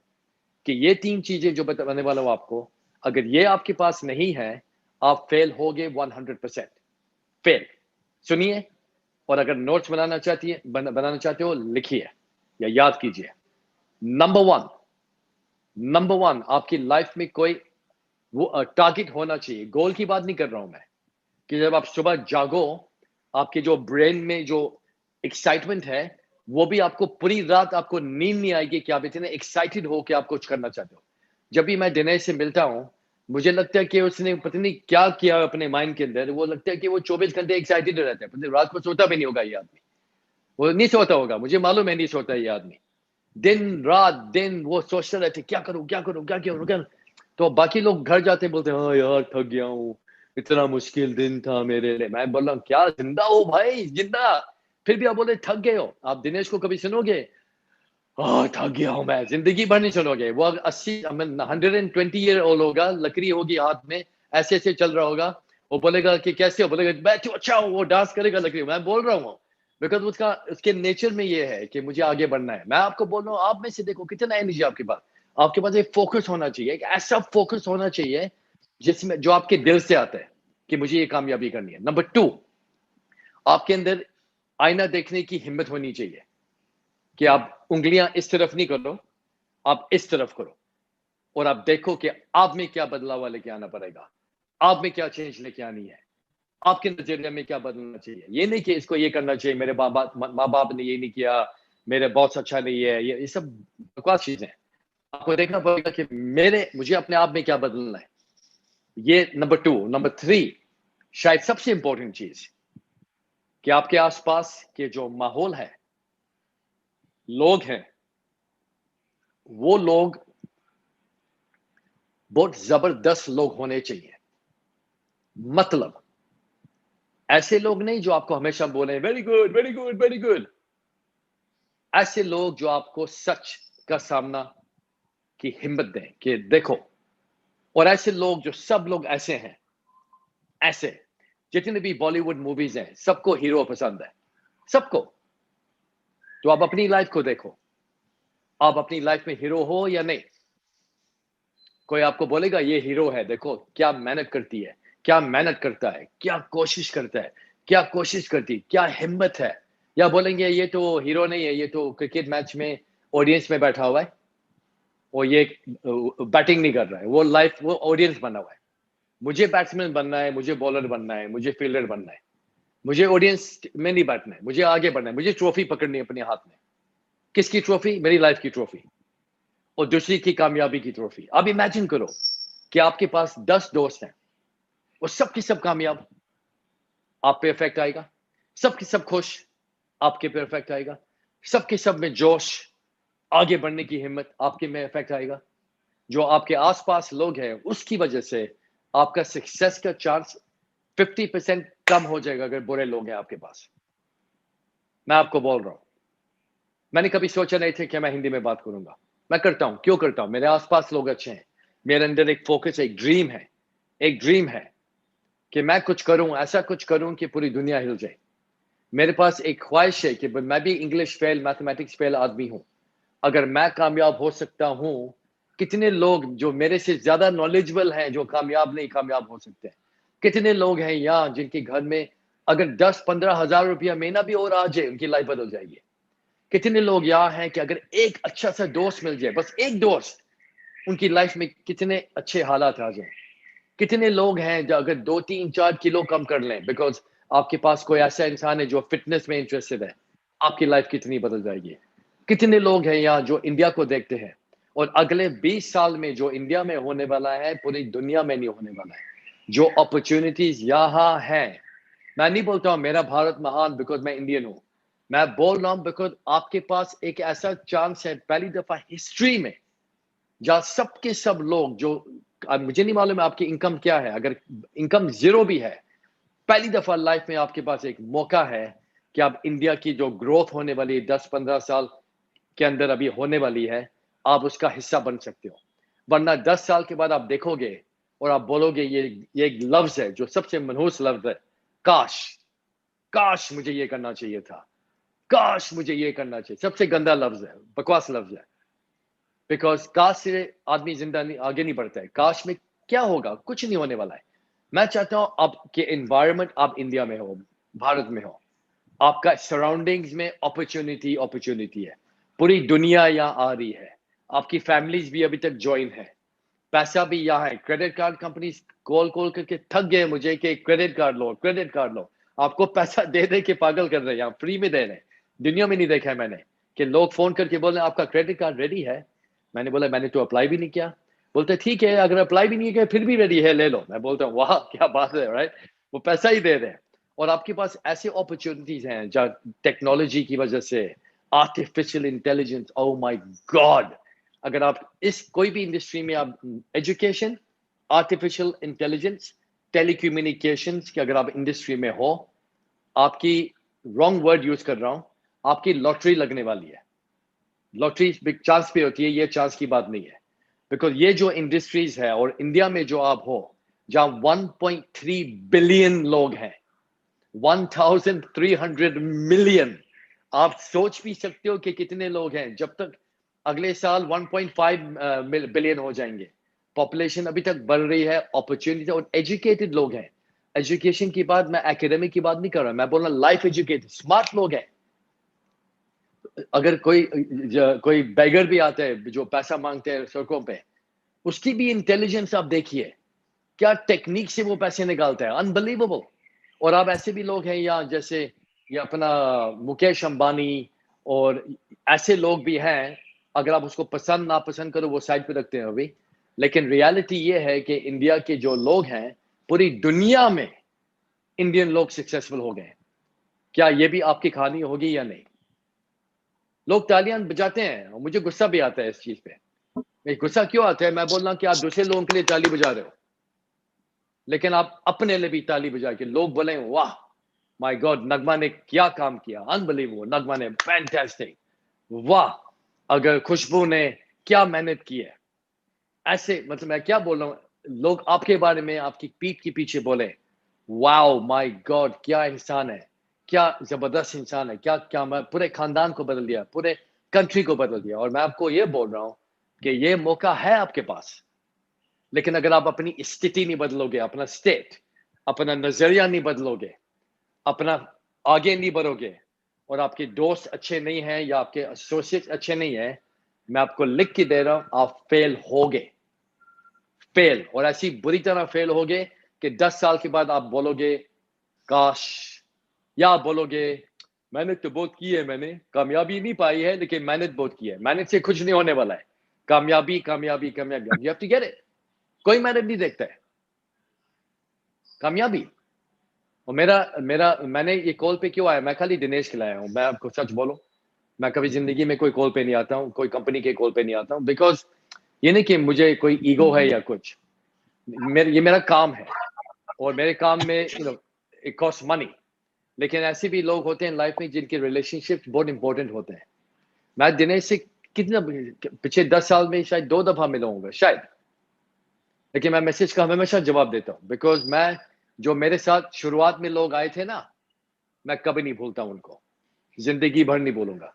कि ये 3 चीजें जो बताने वाला हूँ आपको, अगर ये आपके पास नहीं है, आप फेल होगे 100%। फेल। सुनिए, और अगर नोट्स बनाना चाहते हो, लिखिए या याद कीजिए। नंबर वन, आपकी लाइफ में कोई वो टारगेट होना चाहिए। गोल की बात नहीं कर रहा हूं मैं, कि जब आप सुबह जागो, आपके जो ब्रेन में जो एक्साइटमेंट है, वो भी आपको पूरी रात आपको नींद नहीं आएगी कि आप इतने एक्साइटेड हो कि आप कुछ करना चाहते हो। जब भी मैं दिनेश से मिलता हूं, मुझे लगता है कि उसने पता नहीं क्या किया अपने माइंड के अंदर। वो लगता है कि वो 24 घंटे एक्साइटेड रहता है, रात को सोता भी नहीं होगा ये आदमी। वो नहीं सोता होगा, मुझे मालूम है नहीं सोता ये आदमी। दिन रात दिन वो सोचते रहते क्या करूं क्या करूं क्या करूं क्या। तो बाकी लोग घर जाते बोलते हैं हाँ यार थक गया हूँ, इतना मुश्किल दिन था मेरे लिए। मैं बोल रहा हूँ क्या जिंदा हो भाई, जिंदा। फिर भी आप बोले थक गए हो। आप दिनेश को कभी सुनोगे हाँ थक गया हूँ मैं? जिंदगी भर नहीं सुनोगे। वो 120 ईयर ओल्ड होगा, लकड़ी होगी हाथ में, ऐसे ऐसे चल रहा होगा। वो बोलेगा कि कैसे हो, बोलेगा मैं तो अच्छा हूँ। वो डांस करेगा लकड़ी। मैं बोल रहा हूँ बिकॉज उसके नेचर में ये है कि मुझे आगे बढ़ना है। मैं आपको बोल रहा हूँ, आप में से देखो कितना एनर्जी आपके पास। आपके पास एक फोकस होना चाहिए, एक ऐसा फोकस होना चाहिए जिसमें जो आपके दिल से आता है कि मुझे ये कामयाबी करनी है। नंबर 2, आपके अंदर आईना देखने की हिम्मत होनी चाहिए कि आप उंगलियां इस तरफ नहीं करो, आप इस तरफ करो और आप देखो कि आप में क्या बदलाव लेके आना पड़ेगा, आप में क्या चेंज लेके आनी है, आपके नजरिए में क्या बदलना चाहिए। ये नहीं कि इसको ये करना चाहिए, मेरे माँ बाप ने ये नहीं किया, मेरे बॉस अच्छा नहीं है, ये सब बकवास चीजें। आपको देखना पड़ेगा कि मुझे अपने आप में क्या बदलना है। ये नंबर 2। नंबर 3, शायद सबसे इंपॉर्टेंट चीज, कि आपके आसपास के जो माहौल है, लोग हैं, वो लोग बहुत जबरदस्त लोग होने चाहिए। मतलब ऐसे लोग नहीं जो आपको हमेशा बोले very good very good very good, ऐसे लोग जो आपको सच का सामना की हिम्मत दें कि देखो। और ऐसे लोग जो सब लोग ऐसे हैं, ऐसे जितने भी बॉलीवुड मूवीज हैं सबको हीरो पसंद है, सबको। तो आप अपनी लाइफ को देखो, आप अपनी लाइफ में हीरो हो या नहीं। कोई आपको बोलेगा ये हीरो है, देखो क्या मेहनत करती है, क्या मेहनत करता है, क्या कोशिश करता है, क्या कोशिश करती, क्या हिम्मत है। या बोलेंगे ये तो हीरो नहीं है, ये तो क्रिकेट मैच में ऑडियंस में बैठा हुआ है, और ये बैटिंग नहीं कर रहा है, वो लाइफ वो ऑडियंस बना हुआ है। मुझे बैट्समैन बनना है, मुझे बॉलर बनना है, मुझे फील्डर बनना है, मुझे ऑडियंस में नहीं बैठना है, मुझे आगे बढ़ना है, मुझे ट्रॉफी पकड़नी है अपने हाथ में। किसकी ट्रॉफी? मेरी लाइफ की ट्रॉफी और दूसरी की कामयाबी की ट्रॉफी। अब इमेजिन करो कि आपके पास 10 दोस्त हैं और सबकी सब कामयाब, आप पे इफेक्ट आएगा। सबकी सब खुश, आपके पे इफेक्ट आएगा। सबके सब में जोश, आगे बढ़ने की हिम्मत, आपके में इफेक्ट आएगा। जो आपके आसपास लोग हैं उसकी वजह से आपका सक्सेस का चांस 50% कम हो जाएगा अगर बुरे लोग हैं आपके पास। मैं आपको बोल रहा हूं, मैंने कभी सोचा नहीं था कि मैं हिंदी में बात करूंगा। मैं करता हूं, क्यों करता हूं? मेरे आसपास लोग अच्छे हैं, मेरे अंदर एक फोकस, एक ड्रीम है, एक ड्रीम है कि मैं कुछ करूं, ऐसा कुछ करूं कि पूरी दुनिया हिल जाए। मेरे पास एक ख्वाहिश है कि मैं भी इंग्लिश फेल, मैथमेटिक्स फेल आदमी हूं, अगर मैं कामयाब हो सकता हूं, कितने लोग जो मेरे से ज्यादा नॉलेजेबल हैं जो कामयाब नहीं कामयाब हो सकते हैं? कितने लोग हैं यहाँ जिनके घर में अगर 10-15 हजार रुपया महीना भी और आ जाए उनकी लाइफ बदल जाएगी? कितने लोग यहाँ हैं कि अगर एक अच्छा सा दोस्त मिल जाए, बस एक दोस्त, उनकी लाइफ में कितने अच्छे हालात आ जाए? कितने लोग हैं जो अगर 2-3-4 किलो कम कर लें बिकॉज आपके पास कोई ऐसा इंसान है जो फिटनेस में इंटरेस्टेड है, आपकी लाइफ कितनी बदल जाएगी? कितने लोग हैं यहाँ जो इंडिया को देखते हैं और अगले 20 साल में जो इंडिया में होने वाला है पूरी दुनिया में नहीं होने वाला है? जो अपॉर्चुनिटीज यहाँ हैं, मैं नहीं बोलता हूँ मेरा भारत महान बिकॉज मैं इंडियन हूँ, मैं बोल रहा हूँ बिकॉज आपके पास एक ऐसा चांस है पहली दफा हिस्ट्री में जहाँ सबके सब लोग जो, अब मुझे नहीं मालूम आपकी इनकम क्या है, अगर इनकम जीरो भी है, पहली दफा लाइफ में आपके पास एक मौका है कि आप इंडिया की जो ग्रोथ होने वाली 10-15 साल के अंदर अभी होने वाली है, आप उसका हिस्सा बन सकते हो। वरना 10 साल के बाद आप देखोगे और आप बोलोगे ये एक लफ्ज है जो सबसे मनहूस लफ्ज है, काश, काश मुझे ये करना चाहिए था, काश मुझे ये करना चाहिए। सबसे गंदा लफ्ज है, बकवास लफ्ज है, बिकॉज काश से आदमी जिंदा नहीं, आगे नहीं बढ़ता है। काश में क्या होगा? कुछ नहीं होने वाला है। मैं चाहता हूं आपके एनवायरनमेंट, आप इंडिया में हो, भारत में हो, आपका सराउंडिंग्स में अपॉर्चुनिटी अपॉर्चुनिटी है, पूरी दुनिया यहाँ आ रही है, आपकी फैमिलीज भी अभी तक ज्वाइन है, पैसा भी यहाँ है। Credit card company call call करके थक गए मुझे कि क्रेडिट कार्ड लो, क्रेडिट कार्ड लो। आपको पैसा दे दे के पागल कर रहे हैं, यहाँ फ्री में दे रहे हैं। दुनिया में नहीं देखा है मैंने कि लोग फोन करके बोल रहे हैं आपका क्रेडिट कार्ड रेडी है। मैंने बोला मैंने तो अप्लाई भी नहीं किया। बोलते ठीक है, अगर अप्लाई भी नहीं किया फिर भी रेडी है, ले लो। मैं बोलता हूँ वाह क्या बात है, राइट? वो पैसा ही दे रहे हैं। और आपके पास ऐसे अपॉर्चुनिटीज हैं जहाँ टेक्नोलॉजी की वजह से, artificial intelligence, oh my God, अगर आप इस कोई भी इंडस्ट्री में आप एजुकेशन, आर्टिफिशियल इंटेलिजेंस, टेलीकम्युनिकेशंस की अगर आप इंडस्ट्री में हो, आपकी, रॉन्ग वर्ड यूज कर रहा हूं, आपकी लॉटरी लगने वाली है। लॉटरी बिग चांस पे होती है, ये चांस की बात नहीं है। बिकॉज ये जो इंडस्ट्रीज है और इंडिया में जो आप हो जहां 1.3 बिलियन लोग हैं, 1300 मिलियन, आप सोच भी सकते हो कि कितने लोग हैं। जब तक अगले साल 1.5 बिलियन हो जाएंगे, पॉपुलेशन अभी तक बढ़ रही है, अपॉर्चुनिटी, और एजुकेटेड लोग हैं। एजुकेशन की बात, मैं एकेडमिक की बात नहीं कर रहा, मैं बोल रहा लाइफ एजुकेटेड स्मार्ट लोग हैं। अगर कोई बेगर भी आता है जो पैसा मांगते हैं सड़कों पे, उसकी भी इंटेलिजेंस आप देखिए, क्या टेक्निक से वो पैसे निकालता है, अनबिलीवेबल। और आप ऐसे भी लोग हैं यहाँ जैसे ये अपना मुकेश अंबानी और ऐसे लोग भी हैं, अगर आप उसको पसंद ना पसंद करो वो साइड पे रखते हैं अभी, लेकिन रियलिटी ये है कि इंडिया के जो लोग हैं पूरी दुनिया में इंडियन लोग सक्सेसफुल हो गए। क्या ये भी आपकी कहानी होगी या नहीं? लोग तालियां बजाते हैं और मुझे गुस्सा भी आता है इस चीज पे। गुस्सा क्यों आता है? मैं बोल रहा हूँ कि आप दूसरे लोगों के लिए ताली बजा रहे हो। लेकिन आप अपने लिए भी ताली बजा के लोग बोले वाह माय गॉड, नगमा ने क्या काम किया, अनबिलीवेबल, नगमा ने फैंटास्टिक, वाह, अगर खुशबू ने क्या मेहनत की है, ऐसे मतलब मैं क्या बोल रहा हूँ, लोग आपके बारे में आपकी पीठ के पीछे बोले वाओ माय गॉड क्या इंसान है, क्या जबरदस्त इंसान है, क्या क्या मैं पूरे खानदान को बदल दिया, पूरे कंट्री को बदल दिया। और मैं आपको ये बोल रहा हूँ कि ये मौका है आपके पास, लेकिन अगर आप अपनी स्थिति नहीं बदलोगे, अपना स्टेट, अपना नजरिया नहीं बदलोगे, अपना आगे नहीं बढ़ोगे, और आपके दोस्त अच्छे नहीं हैं या आपके एसोसिएट अच्छे नहीं हैं, मैं आपको लिख के दे रहा हूं, आप फेल होगे, फेल, और ऐसी बुरी तरह फेल होगे कि 10 साल के बाद आप बोलोगे काश, या आप बोलोगे मेहनत तो बहुत की है, मैंने कामयाबी नहीं पाई है लेकिन मेहनत बहुत की है, मेहनत से कुछ नहीं होने वाला है, कामयाबी कामयाबी कामयाबी, you have to get it. कोई मेहनत नहीं देखता है, कामयाबी। और मेरा मेरा मैंने ये कॉल पे क्यों आया, मैं खाली दिनेश के लाया हूँ, मैं आपको सच बोलूं, मैं कभी जिंदगी में कोई कॉल पे नहीं आता हूँ, कोई कंपनी के कॉल पे नहीं आता हूँ, बिकॉज ये नहीं कि मुझे कोई ईगो है या कुछ, ये मेरा काम है, और मेरे काम में इट कॉस्ट मनी, लेकिन ऐसे भी लोग होते हैं लाइफ में जिनके रिलेशनशिप बहुत इंपॉर्टेंट होते हैं। मैं दिनेश से कितना पिछले 10 साल में शायद 2 दफा मिला हूँ शायद, लेकिन मैं मैसेज का हमेशा जवाब देता हूँ, बिकॉज मैं जो मेरे साथ शुरुआत में लोग आए थे ना, मैं कभी नहीं भूलता उनको, जिंदगी भर नहीं भूलूंगा।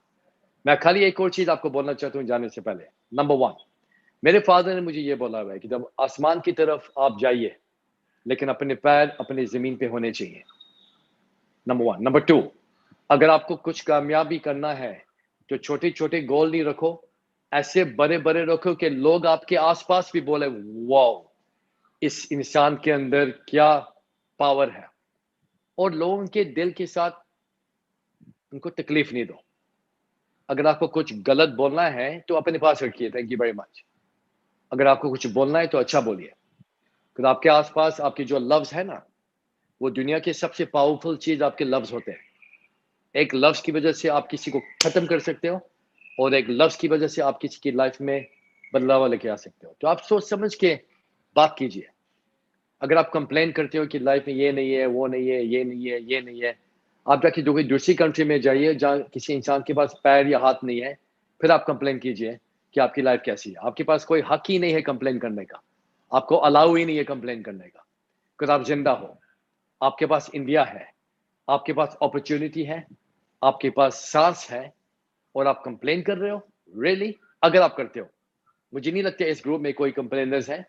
मैं खाली एक और चीज आपको बोलना चाहता हूँ जाने से पहले, नंबर 1, मेरे फादर ने मुझे ये बोला हुआ है कि जब आसमान की तरफ आप जाइए, लेकिन अपने पैर अपने जमीन पे होने चाहिए, नंबर 1। नंबर 2, अगर आपको कुछ कामयाबी करना है तो छोटे छोटे गोल नहीं रखो, ऐसे बड़े बड़े रखो कि लोग आपके आसपास भी बोले वाओ, इस इंसान के अंदर क्या पावर है, और लोगों के दिल के साथ उनको तकलीफ नहीं दो। अगर आपको कुछ गलत बोलना है तो अपने पास रखिए, थैंक यू वेरी मच। अगर आपको कुछ बोलना है तो अच्छा बोलिए, क्योंकि आपके आसपास आपके जो लफ्ज है ना, वो दुनिया के सबसे पावरफुल चीज आपके लफ्ज होते हैं। एक लफ्ज की वजह से आप किसी को खत्म कर सकते हो, और एक लफ्ज की वजह से आप किसी की लाइफ में बदलाव लेके आ सकते हो। तो आप सोच समझ के बात कीजिए। अगर आप कंप्लेन करते हो कि लाइफ में ये नहीं है, वो नहीं है, ये नहीं है, ये नहीं है, आप जाके कोई दूसरी कंट्री में जाइए जहाँ किसी इंसान के पास पैर या हाथ नहीं है, फिर आप कंप्लेन कीजिए कि आपकी लाइफ कैसी है। आपके पास कोई हक ही नहीं है कंप्लेन करने का, आपको अलाउ ही नहीं है कंप्लेन करने का, क्योंकि आप जिंदा हो, आपके पास इंडिया है, आपके पास अपॉर्चुनिटी है, आपके पास सांस है, और आप कंप्लेन कर रहे हो। रियली अगर आप करते हो, मुझे नहीं लगता इस ग्रुप में कोई कंप्लेनर्स है,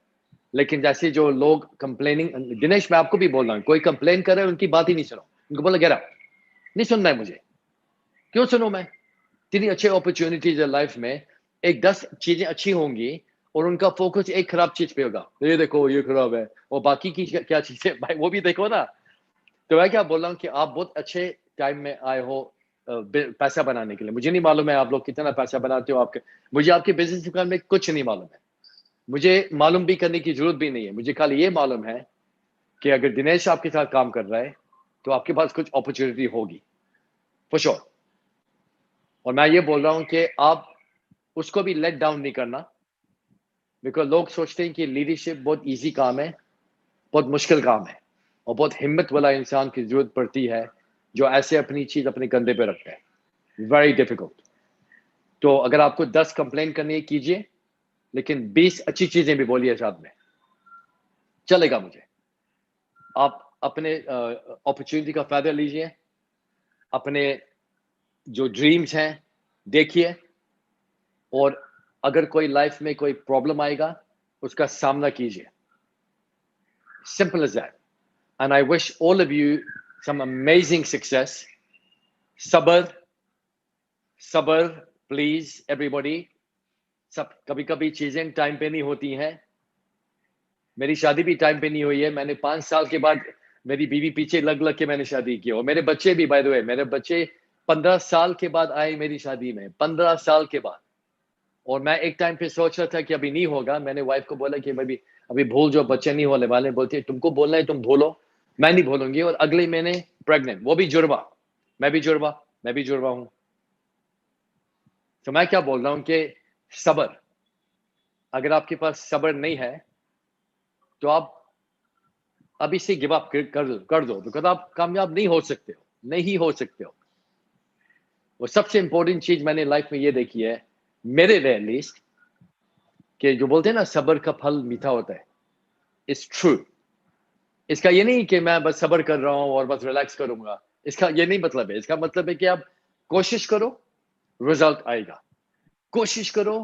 लेकिन जैसे जो लोग कंप्लेनिंग, दिनेश मैं आपको भी बोल रहा हूँ, कोई कंप्लेन कर रहे हैं उनकी बात ही नहीं सुनो, उनको बोला गेट आउट, नहीं सुनना है मुझे, क्यों सुनूं मैं, इतनी अच्छी अपॉर्चुनिटीज है लाइफ में, एक 10 चीजें अच्छी होंगी और उनका फोकस एक खराब चीज पे होगा, ये देखो ये खराब है, और बाकी की क्या चीजें भाई वो भी देखो ना। तो मैं क्या बोल रहा हूँ कि आप बहुत अच्छे टाइम में आए हो पैसा बनाने के लिए। मुझे नहीं मालूम है आप लोग कितना पैसा बनाते हो, आपके, मुझे आपके बिजनेस दुकान में कुछ नहीं मालूम है, मुझे मालूम भी करने की जरूरत भी नहीं है। मुझे खाली ये मालूम है कि अगर दिनेश आपके साथ काम कर रहा है तो आपके पास कुछ अपॉर्चुनिटी होगी फॉर श्योर। और मैं ये बोल रहा हूँ कि आप उसको भी लेट डाउन नहीं करना, बिकॉज लोग सोचते हैं कि लीडरशिप बहुत इजी काम है, बहुत मुश्किल काम है, और बहुत हिम्मत वाला इंसान की जरूरत पड़ती है जो ऐसे अपनी चीज अपने कंधे पे रखता है, वेरी डिफिकल्ट। तो अगर आपको 10 कंप्लेन करनी है कीजिए, लेकिन 20 अच्छी चीजें भी बोलिए साथ में, चलेगा मुझे। आप अपने अपॉर्चुनिटी का फायदा लीजिए, अपने जो ड्रीम्स हैं देखिए, और अगर कोई लाइफ में कोई प्रॉब्लम आएगा उसका सामना कीजिए, simple as that. And I wish all of you some amazing success. सबर सबर प्लीज एवरीबॉडी, सब कभी कभी चीजें टाइम पे नहीं होती हैं। मेरी शादी भी टाइम पे नहीं हुई है, मैंने 5 साल के बाद मेरी बीवी पीछे लग लग के मैंने शादी की, और मेरे बच्चे भी बाय द वे, मेरे बच्चे 15 साल के बाद आए मेरी शादी में, 15 साल के बाद। और मैं एक टाइम पे सोच रहा था कि अभी नहीं होगा, मैंने वाइफ को बोला कि भाई अभी भूल जो, बच्चे नहीं होने वाले। बोलती तुमको बोलना है तुम भूलो, मैं नहीं भूलूंगी। और अगले महीने प्रेग्नेंट, वो भी जुड़वा, मैं भी जुड़वा, मैं भी जुड़वा हूं। तो मैं क्या बोल रहा हूं कि सबर, अगर आपके पास सबर नहीं है तो आप अभी से गिव अप कर दो, बिकॉज आप कामयाब नहीं हो सकते हो। और सबसे इंपॉर्टेंट चीज मैंने लाइफ में ये देखी है, मेरे एटलीस्ट, कि जो बोलते हैं ना सब्र का फल मीठा होता है, इट्स ट्रू। इसका ये नहीं कि मैं बस सब्र कर रहा हूँ और बस रिलैक्स करूंगा, इसका ये नहीं मतलब है। इसका मतलब है कि आप कोशिश करो, रिजल्ट आएगा, कोशिश करो,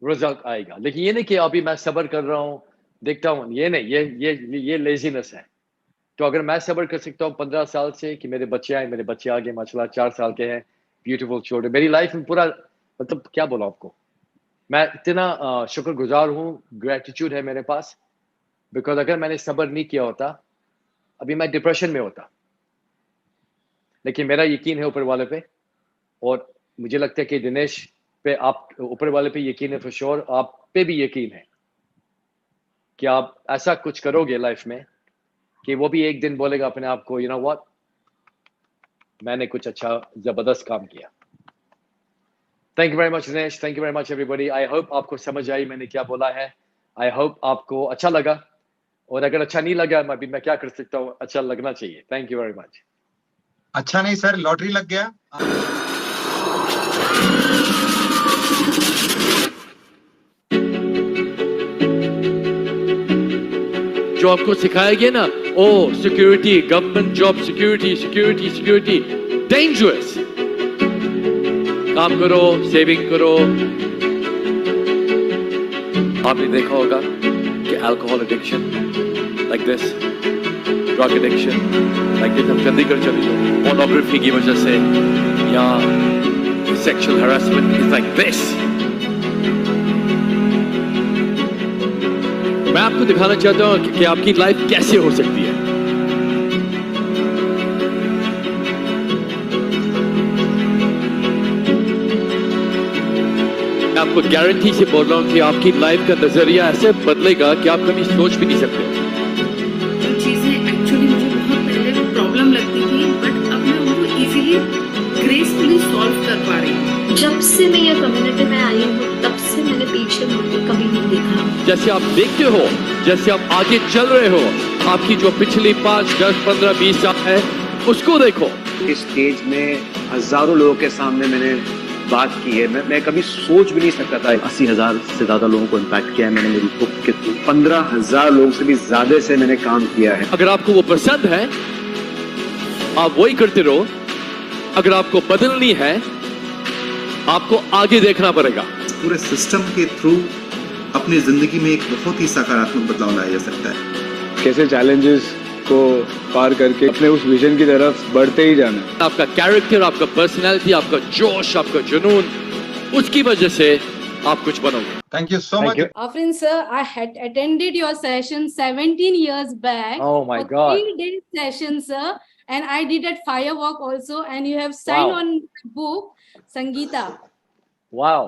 रिजल्ट आएगा। लेकिन ये नहीं कि अभी मैं सब्र कर रहा हूँ, देखता हूँ, ये नहीं, ये लेजीनेस है। तो अगर मैं सब्र कर सकता हूँ 15 साल से कि मेरे बच्चे आए, मेरे बच्चे आगे माशाल्लाह 4 साल के हैं, ब्यूटीफुल चिल्ड्रन, मेरी लाइफ में पूरा, मतलब क्या बोला आपको, मैं इतना शुक्रगुजार हूँ, ग्रेटिट्यूड है मेरे पास, बिकॉज अगर मैंने सब्र नहीं किया होता अभी मैं डिप्रेशन में होता। लेकिन मेरा यकीन है ऊपर वाले पे, और मुझे लगता है कि दिनेश पे, आप ऊपर वाले पे यकीन है फॉर श्योर, आप पे भी यकीन है कि आप ऐसा कुछ करोगे लाइफ में कि वो भी एक दिन बोलेगा अपने आप को, यू नो व्हाट, मैंने कुछ अच्छा जबरदस्त काम किया। Thank you very much Dinesh, thank you very much everybody. I hope आपको समझ आई मैंने क्या बोला है, आई होप आपको अच्छा लगा, और अगर अच्छा नहीं लगा मैं क्या कर सकता हूँ, अच्छा लगना चाहिए। Thank you very much. अच्छा नहीं सर, लॉटरी लग गया। जो आपको सिखाया गया ना, oh security, government job, security security security, dangerous. काम करो, सेविंग करो। आपने देखा होगा कि alcohol addiction like this, drug addiction like this, हम चंडीगढ़ चले जाओ, पोर्नोग्राफी की वजह से, या sexual harassment is like this. मैं आपको दिखाना चाहता हूं कि आपकी लाइफ कैसे हो सकती है। मैं आपको गारंटी से बोल रहा हूं कि आपकी लाइफ का नजरिया ऐसे बदलेगा कि आप कभी सोच भी नहीं सकते। जो चीजें एक्चुअली मुझे बहुत पहले प्रॉब्लम लगती थी, बट अब मैं उनको इजीली ग्रेसफुली सॉल्व कर पा रही हूँ। जब से मैं ये कम्युनिटी में आई हूँ तब से मैंने पीछे मुड़ के कभी नहीं देखा। जैसे आप देखते हो, जैसे आप आगे चल रहे हो, आपकी जो पिछली 5, 10, 15, 20 साल है उसको देखो। इस स्टेज में हजारों लोगों के सामने मैंने बात की है, मैं कभी सोच भी नहीं सकता था। 80,000 से ज्यादा लोगों को इम्पैक्ट किया है मैंने मेरी बुक के थ्रू। 15,000 लोगों से भी ज्यादा से मैंने काम किया है। अगर आपको वो पसंद है आप वही करते रहो, अगर आपको बदलनी है आपको आगे देखना पड़ेगा। पूरे सिस्टम के थ्रू अपनी जिंदगी में एक बहुत ही सकारात्मक बदलाव लाया जा सकता है। कैसे चैलेंजेस को पार करके अपने उस विजन की तरफ बढ़ते ही जाना। आपका कैरेक्टर, आपका पर्सनैलिटी, आपका जोश, आपका जुनून, उसकी वजह से आप कुछ बनोगे। Thank you so much. Afrin sir, I had attended your session 17 years back. Oh my for God. 3-day session, sir. And I did at Firewalk also. And you have signed on my book, Sangeeta. Wow.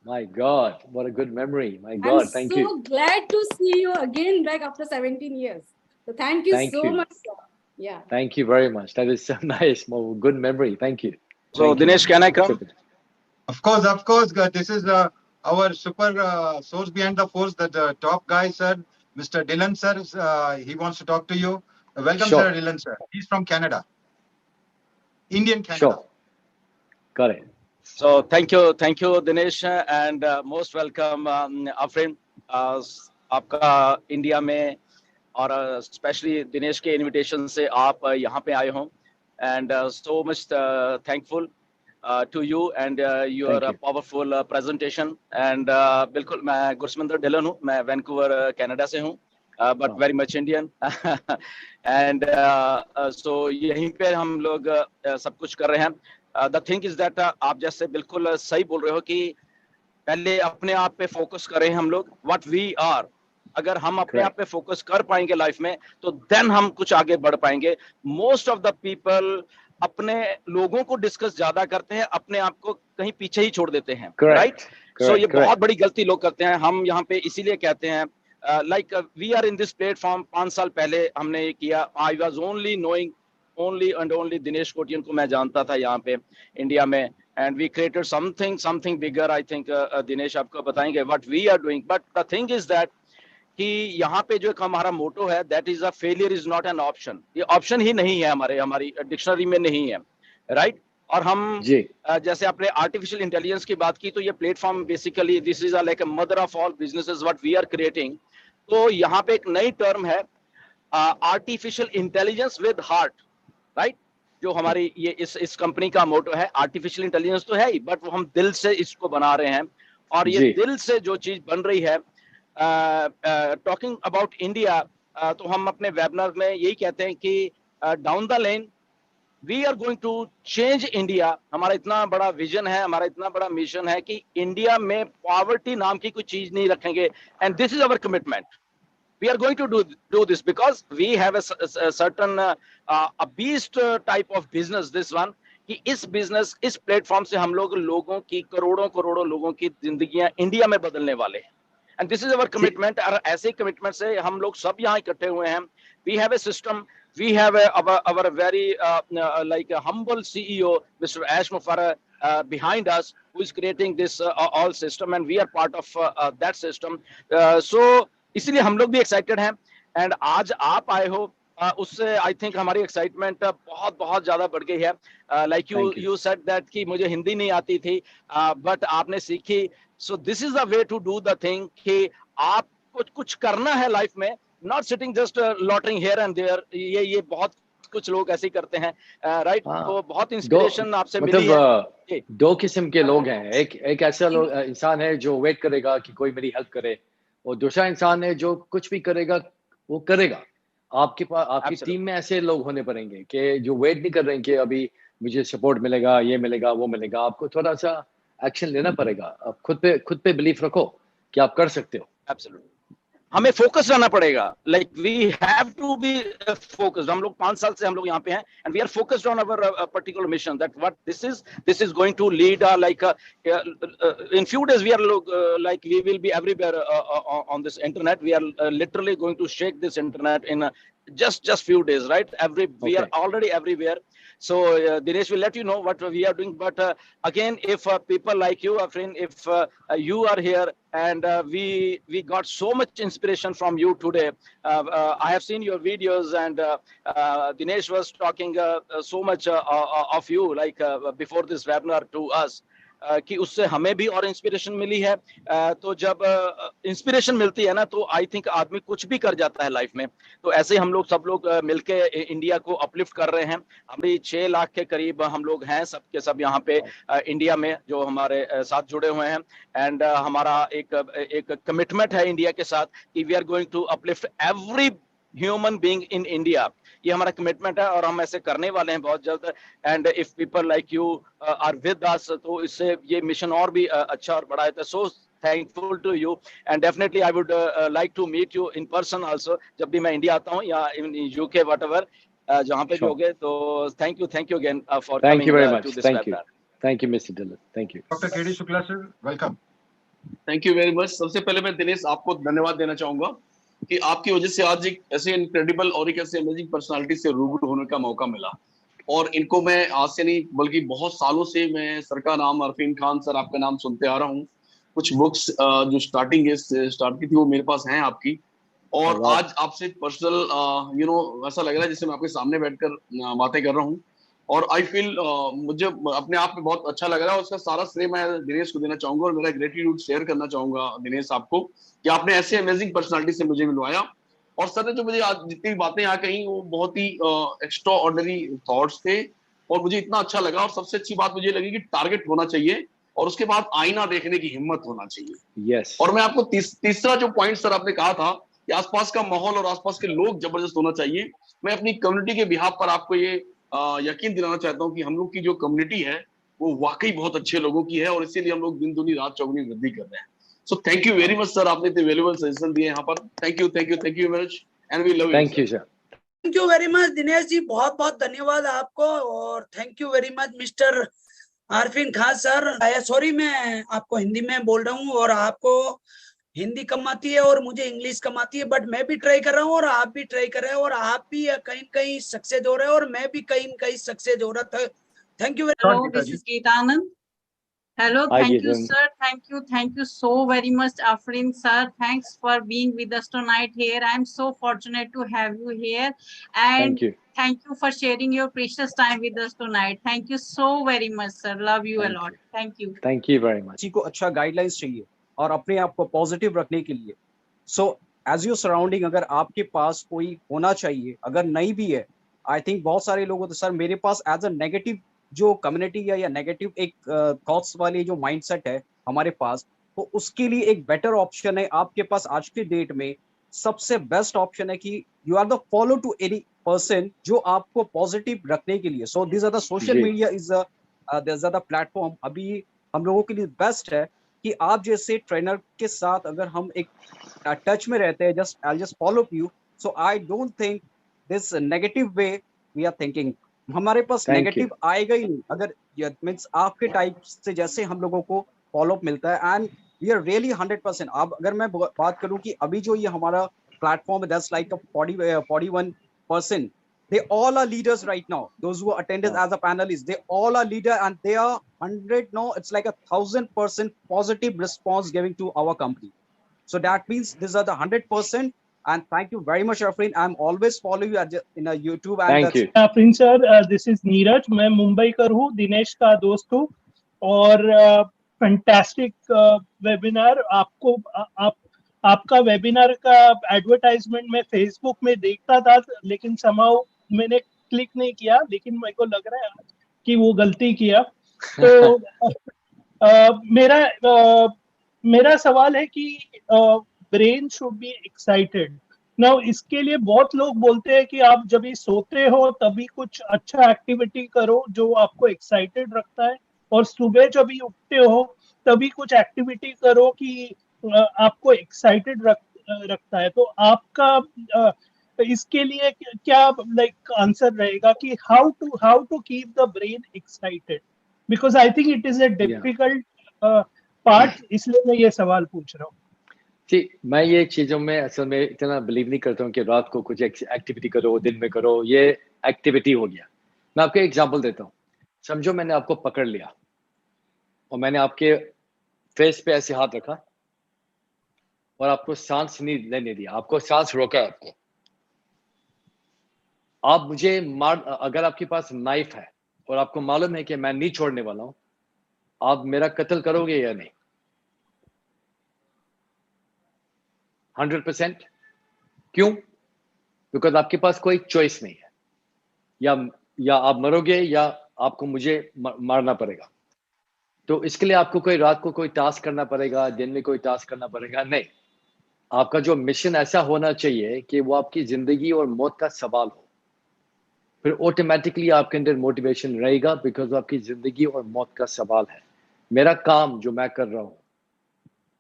My God, what a good memory. My God, thank you. I'm so glad to see you again back after 17 years. So thank you so much, sir. Yeah. Thank you very much. That is so nice. Good memory. Thank you. So Dinesh, can I come? Of course. This is our super source behind the force, that top guy, sir, Mr. Dylan, sir. He wants to talk to you. Welcome, Sure. sir, Dylan, sir. He's from Canada, Indian Canada. Sure. Got it. So thank you Dinesh, and most welcome Afrin, आपका India में, और specially Dinesh के invitation से आप यहाँ पे आए हो, and so much thankful to you and your powerful presentation. And बिल्कुल, मैं गुरसमिंदर डिलन हूँ, मैं वैंकूवर कनाडा से हूँ, but very much Indian. And so यहीं पे हम लोग सब कुछ कर रहे हैं. The thing is that आप जैसे बिल्कुल सही बोल रहे हो कि पहले अपने आप पे फोकस करें हम लोग, what we are. अगर हम अपने आप पे फोकस कर पाएंगे लाइफ में, तो देन हम कुछ आगे बढ़ पाएंगे. मोस्ट ऑफ द पीपल अपने लोगों को डिस्कस ज्यादा करते हैं, अपने आप को कहीं पीछे ही छोड़ देते हैं, राइट? सो ये बहुत बड़ी गलती लोग करते हैं. हम यहाँ पे इसीलिए कहते हैं, like we are in this platform. 5 साल पहले हमने ये किया. I was only knowing only and only Dinesh Kotian को मैं जानता था यहाँ पे इंडिया में, and we created something bigger. I think Dinesh आपको बताएंगे what we are doing. But the thing is that कि यहाँ पे जो एक हमारा मोटो है, that is a failure is not an option. ये ऑप्शन ही नहीं है, हमारी डिक्शनरी में नहीं है, राइट। और हम जैसे आपने आर्टिफिशियल इंटेलिजेंस की बात की, तो ये platform basically this is like a mother of all businesses what we are creating. तो यहाँ पे एक नई टर्म है artificial intelligence with heart, right. जो हमारी ये इस कंपनी का मोटो है, आर्टिफिशियल इंटेलिजेंस तो है ही, बट वो हम दिल से इसको बना रहे हैं। और ये दिल से जो चीज बन रही है, टॉकिंग अबाउट इंडिया, तो हम अपने वेबिनार में यही कहते हैं कि down the line we are going to change India. हमारा इतना बड़ा विजन है, हमारा इतना बड़ा मिशन है कि इंडिया में पॉवर्टी नाम की कोई चीज नहीं रखेंगे, and this is our commitment. We are going to do this because we have a certain a beast type of business, this one, कि इस बिजनेस, इस प्लेटफॉर्म से हम लोगों की करोड़ों लोगों की जिंदगियां इंडिया में बदलने वाले हैं, and this is our commitment. और ऐसे कमिटमेंट से हम लोग सब यहाँ इकट्ठे हुए हैं। We have a system, we have our very like a humble CEO, Mr. Ash Mufareh, behind us, who is creating this all system, and we are part of that system. So इसलिए हम लोग भी excited हैं, and आज आप आए हो, उससे आई थिंक हमारी एक्साइटमेंट बहुत ज्यादा बढ़ गई है। लाइक यू सेड दैट कि मुझे हिंदी नहीं आती थी, बट आपने सीखी। So this is the way to do the thing कि आप कुछ करना है लाइफ में, not sitting just loitering here and there. ये बहुत कुछ लोग ऐसे ही करते हैं, राइट। तो बहुत इंस्पिरेशन आपसे मिली है। दो किस्म के लोग हैं, एक ऐसा इंसान है जो वेट करेगा कि कोई मेरी हेल्प करे, और दूसरा इंसान है जो कुछ भी करेगा वो करेगा। आपके पास, आपकी टीम में ऐसे लोग होने पड़ेंगे कि जो वेट नहीं कर रहे हैं कि अभी मुझे सपोर्ट मिलेगा, ये मिलेगा, वो मिलेगा। आपको थोड़ा सा एक्शन लेना पड़ेगा। आप खुद पे बिलीफ रखो कि आप कर सकते हो। एब्सोल्युटली, हमें फोकस रहना पड़ेगा। Like we have to be focused. हम लोग 5 साल से हम लोग यहाँ पे हैं, and we are focused on our particular mission, that what this is going to lead like in few days we are like we will be everywhere on this internet. We are literally going to shake this internet in just few days, right? We are already everywhere. So Dinesh will let you know what we are doing, but again, if people like you, friend, if you are here, and we got so much inspiration from you today. I have seen your videos, and Dinesh was talking so much of you, like before this webinar to us, कि उससे हमें भी और inspiration मिली है। तो जब inspiration मिलती है ना, तो आई थिंक आदमी कुछ भी कर जाता है लाइफ में। तो ऐसे हम लोग सब लोग मिलके इंडिया को अपलिफ्ट कर रहे हैं। हमारी 6 लाख के करीब हम लोग हैं, सब के सब यहाँ पे इंडिया में जो हमारे साथ जुड़े हुए हैं, एंड हमारा एक कमिटमेंट है इंडिया के साथ कि we are going to uplift every human being in India. ये हमारा कमिटमेंट है और हम ऐसे करने वाले हैं बहुत जल्द। And if people like you are with us, तो इससे ये मिशन और भी अच्छा और बड़ा है। सो thankful to you, and definitely I would like to meet you in person also, जब भी मैं इंडिया आता हूँ या in UK whatever, जहाँ पे भी होगे। तो thank you again for coming to this webinar. Thank you Mr. Dilip, thank you. Dr. KD Shukla sir, welcome. Thank you very much. सबसे पहले मैं दिनेश आपको धन्यवाद देना चाहूंगा कि आपकी वजह से आज एक ऐसे इनक्रेडिबल और एक ऐसे अमेजिंग पर्सनालिटी से रूबरू होने का मौका मिला। और इनको मैं आज से नहीं बल्कि बहुत सालों से मैं सर का नाम, अरफीन खान सर आपका नाम सुनते आ रहा हूँ। कुछ बुक्स जो स्टार्ट की थी वो मेरे पास हैं आपकी, और आज आपसे पर्सनल ऐसा लग रहा है जैसे मैं आपके सामने बैठकर बातें कर रहा हूँ। और आई फील मुझे अपने आप में बहुत अच्छा लग रहा है, और उसका सारा श्रेय मैं दिनेश को देना चाहूंगा, और मेरा ग्रेटिट्यूड शेयर करना चाहूंगा दिनेश आपको कि आपने ऐसे अमेजिंग पर्सनालिटी से मुझे मिलवाया। और सर ने जो मुझे आज जितनी बातें यहाँ कही वो बहुत ही एक्स्ट्रा ऑर्डिनरी थॉट्स थे, और मुझे इतना अच्छा लगा। और सबसे अच्छी बात मुझे लगी कि टारगेट होना चाहिए, और उसके बाद आईना देखने की हिम्मत होना चाहिए। yes. और मैं आपको तीसरा जो पॉइंट सर आपने कहा था कि आसपास का माहौल और आसपास के लोग जबरदस्त होना चाहिए, मैं अपनी कम्युनिटी के बिहाफ पर आपको ये यकीन दिलाना चाहता हूँ कि हम लोग की जो कम्युनिटी है वो वाकई बहुत अच्छे लोगों की है, और इसीलिए हम लोग दिन दुनी रात चौगुनी वृद्धि कर रहे हैं। So thank you very much sir, आपने इतने वैल्यूएबल सजेशन दिए यहाँ पर। Thank you very much, and we love you. Thank you sir. Thank you very much Dinesh ji, बहुत बहुत धन्यवाद आपको। और thank you very much mister Arfeen Khan sir. Sorry मैं आपको हिंदी में बोल रहा हूँ, और आपको हिंदी कम आती है और मुझे इंग्लिश कम आती है, बट मैं भी ट्राई कर रहा हूँ और आप भी ट्राई कर रहे हैं, और आप भी कहीं सक्सेस हो रहे हैं और मैं भी कहीं सक्सेस हो रहा था। Thank you very much. This is Geeta Anand. Hello, Hi, thank you, Gideon. sir. Thank you so very much, Afrin sir. Thanks for being with us tonight here. I'm so fortunate to have you here, and Thank you. thank you for sharing your precious time with us tonight. Thank you so very much, sir. Love you a Thank lot. Thank you. Thank you very much. किसी को अच्छा guidelines चाहिए और अपने आप को positive रखने के लिए, सो एज योर सराउंडिंग अगर आपके पास कोई होना चाहिए, अगर नहीं भी है, आई थिंक बहुत सारे लोग होते सर मेरे पास एज अ नेगेटिव जो कम्युनिटी या नेगेटिव एक थॉट्स वाली जो माइंडसेट है हमारे पास, तो उसके लिए एक बेटर ऑप्शन है आपके पास आज के डेट में। सबसे बेस्ट ऑप्शन है कि you are the follow to any person जो आपको पॉजिटिव रखने के लिए। So this are the social media is the platform अभी हम लोगों के लिए बेस्ट है कि आप जैसे ट्रेनर के साथ अगर हम एक टच में रहते हैं, just I just follow you, so I don't think this negative way we are thinking हमारे पास नेगेटिव आएगा ही नहीं अगर मीन्स आपके टाइप से जैसे हम लोगों को फॉलो अप मिलता है। And we are really 100%। अब अगर मैं बात करूं कि अभी जो ये हमारा प्लेटफॉर्म है that's like 41%, they all are leaders right now. Those who attended as a panelist, they all are leader and they are 100, no, it's like 1,000% positive response giving to our company. So that means these are the 100%. And thank you very much, Afrin. I'm always follow you in a YouTube. And thank you, Afrin sir. This is Neeraj. मैं मुंबई का हूँ, दिनेश का दोस्त हूँ और fantastic webinar आपको आपका webinar का एडवर्टाइजमेंट मैं फेसबुक में देखता था, लेकिन somehow मैंने क्लिक नहीं किया, लेकिन मेरे को लग रहा है कि वो गलती किया। तो मेरा सवाल है कि brain should be excited. Now इसके लिए बहुत लोग बोलते हैं कि आप जब भी सोते हो तभी कुछ अच्छा एक्टिविटी करो जो आपको एक्साइटेड रखता है, और सुबह जब भी उठते हो तभी कुछ एक्टिविटी करो कि आपको एक्साइटेड रखता है। तो आपका इसके लिए क्या लाइक आंसर रहेगा कि how to keep the brain excited, because I think it is a difficult part, इसलिए मैं ये सवाल पूछ रहा हूँ। जी, मैं ये चीजों में असल में इतना बिलीव नहीं करता हूँ कि रात को कुछ एक्टिविटी करो, दिन में करो, ये एक्टिविटी हो गया। मैं आपको एग्जांपल देता हूँ। समझो मैंने आपको पकड़ लिया और मैंने आपके फेस पे ऐसे हाथ रखा और आपको सांस नहीं लेने दिया, आपको सांस रोका आपको। आप मुझे अगर आपके पास नाइफ है और आपको मालूम है कि मैं नहीं छोड़ने वाला हूं, आप मेरा कत्ल करोगे या नहीं? 100%। क्यों? बिकॉज आपके पास कोई चॉइस नहीं है, या आप मरोगे या आपको मुझे मारना पड़ेगा। तो इसके लिए आपको कोई रात को कोई टास्क करना पड़ेगा, दिन में कोई टास्क करना पड़ेगा? नहीं। आपका जो मिशन ऐसा होना चाहिए कि वो आपकी जिंदगी और मौत का सवाल हो, फिर ऑटोमेटिकली आपके अंदर मोटिवेशन रहेगा, बिकॉज आपकी जिंदगी और मौत का सवाल है। मेरा काम जो मैं कर रहा हूं,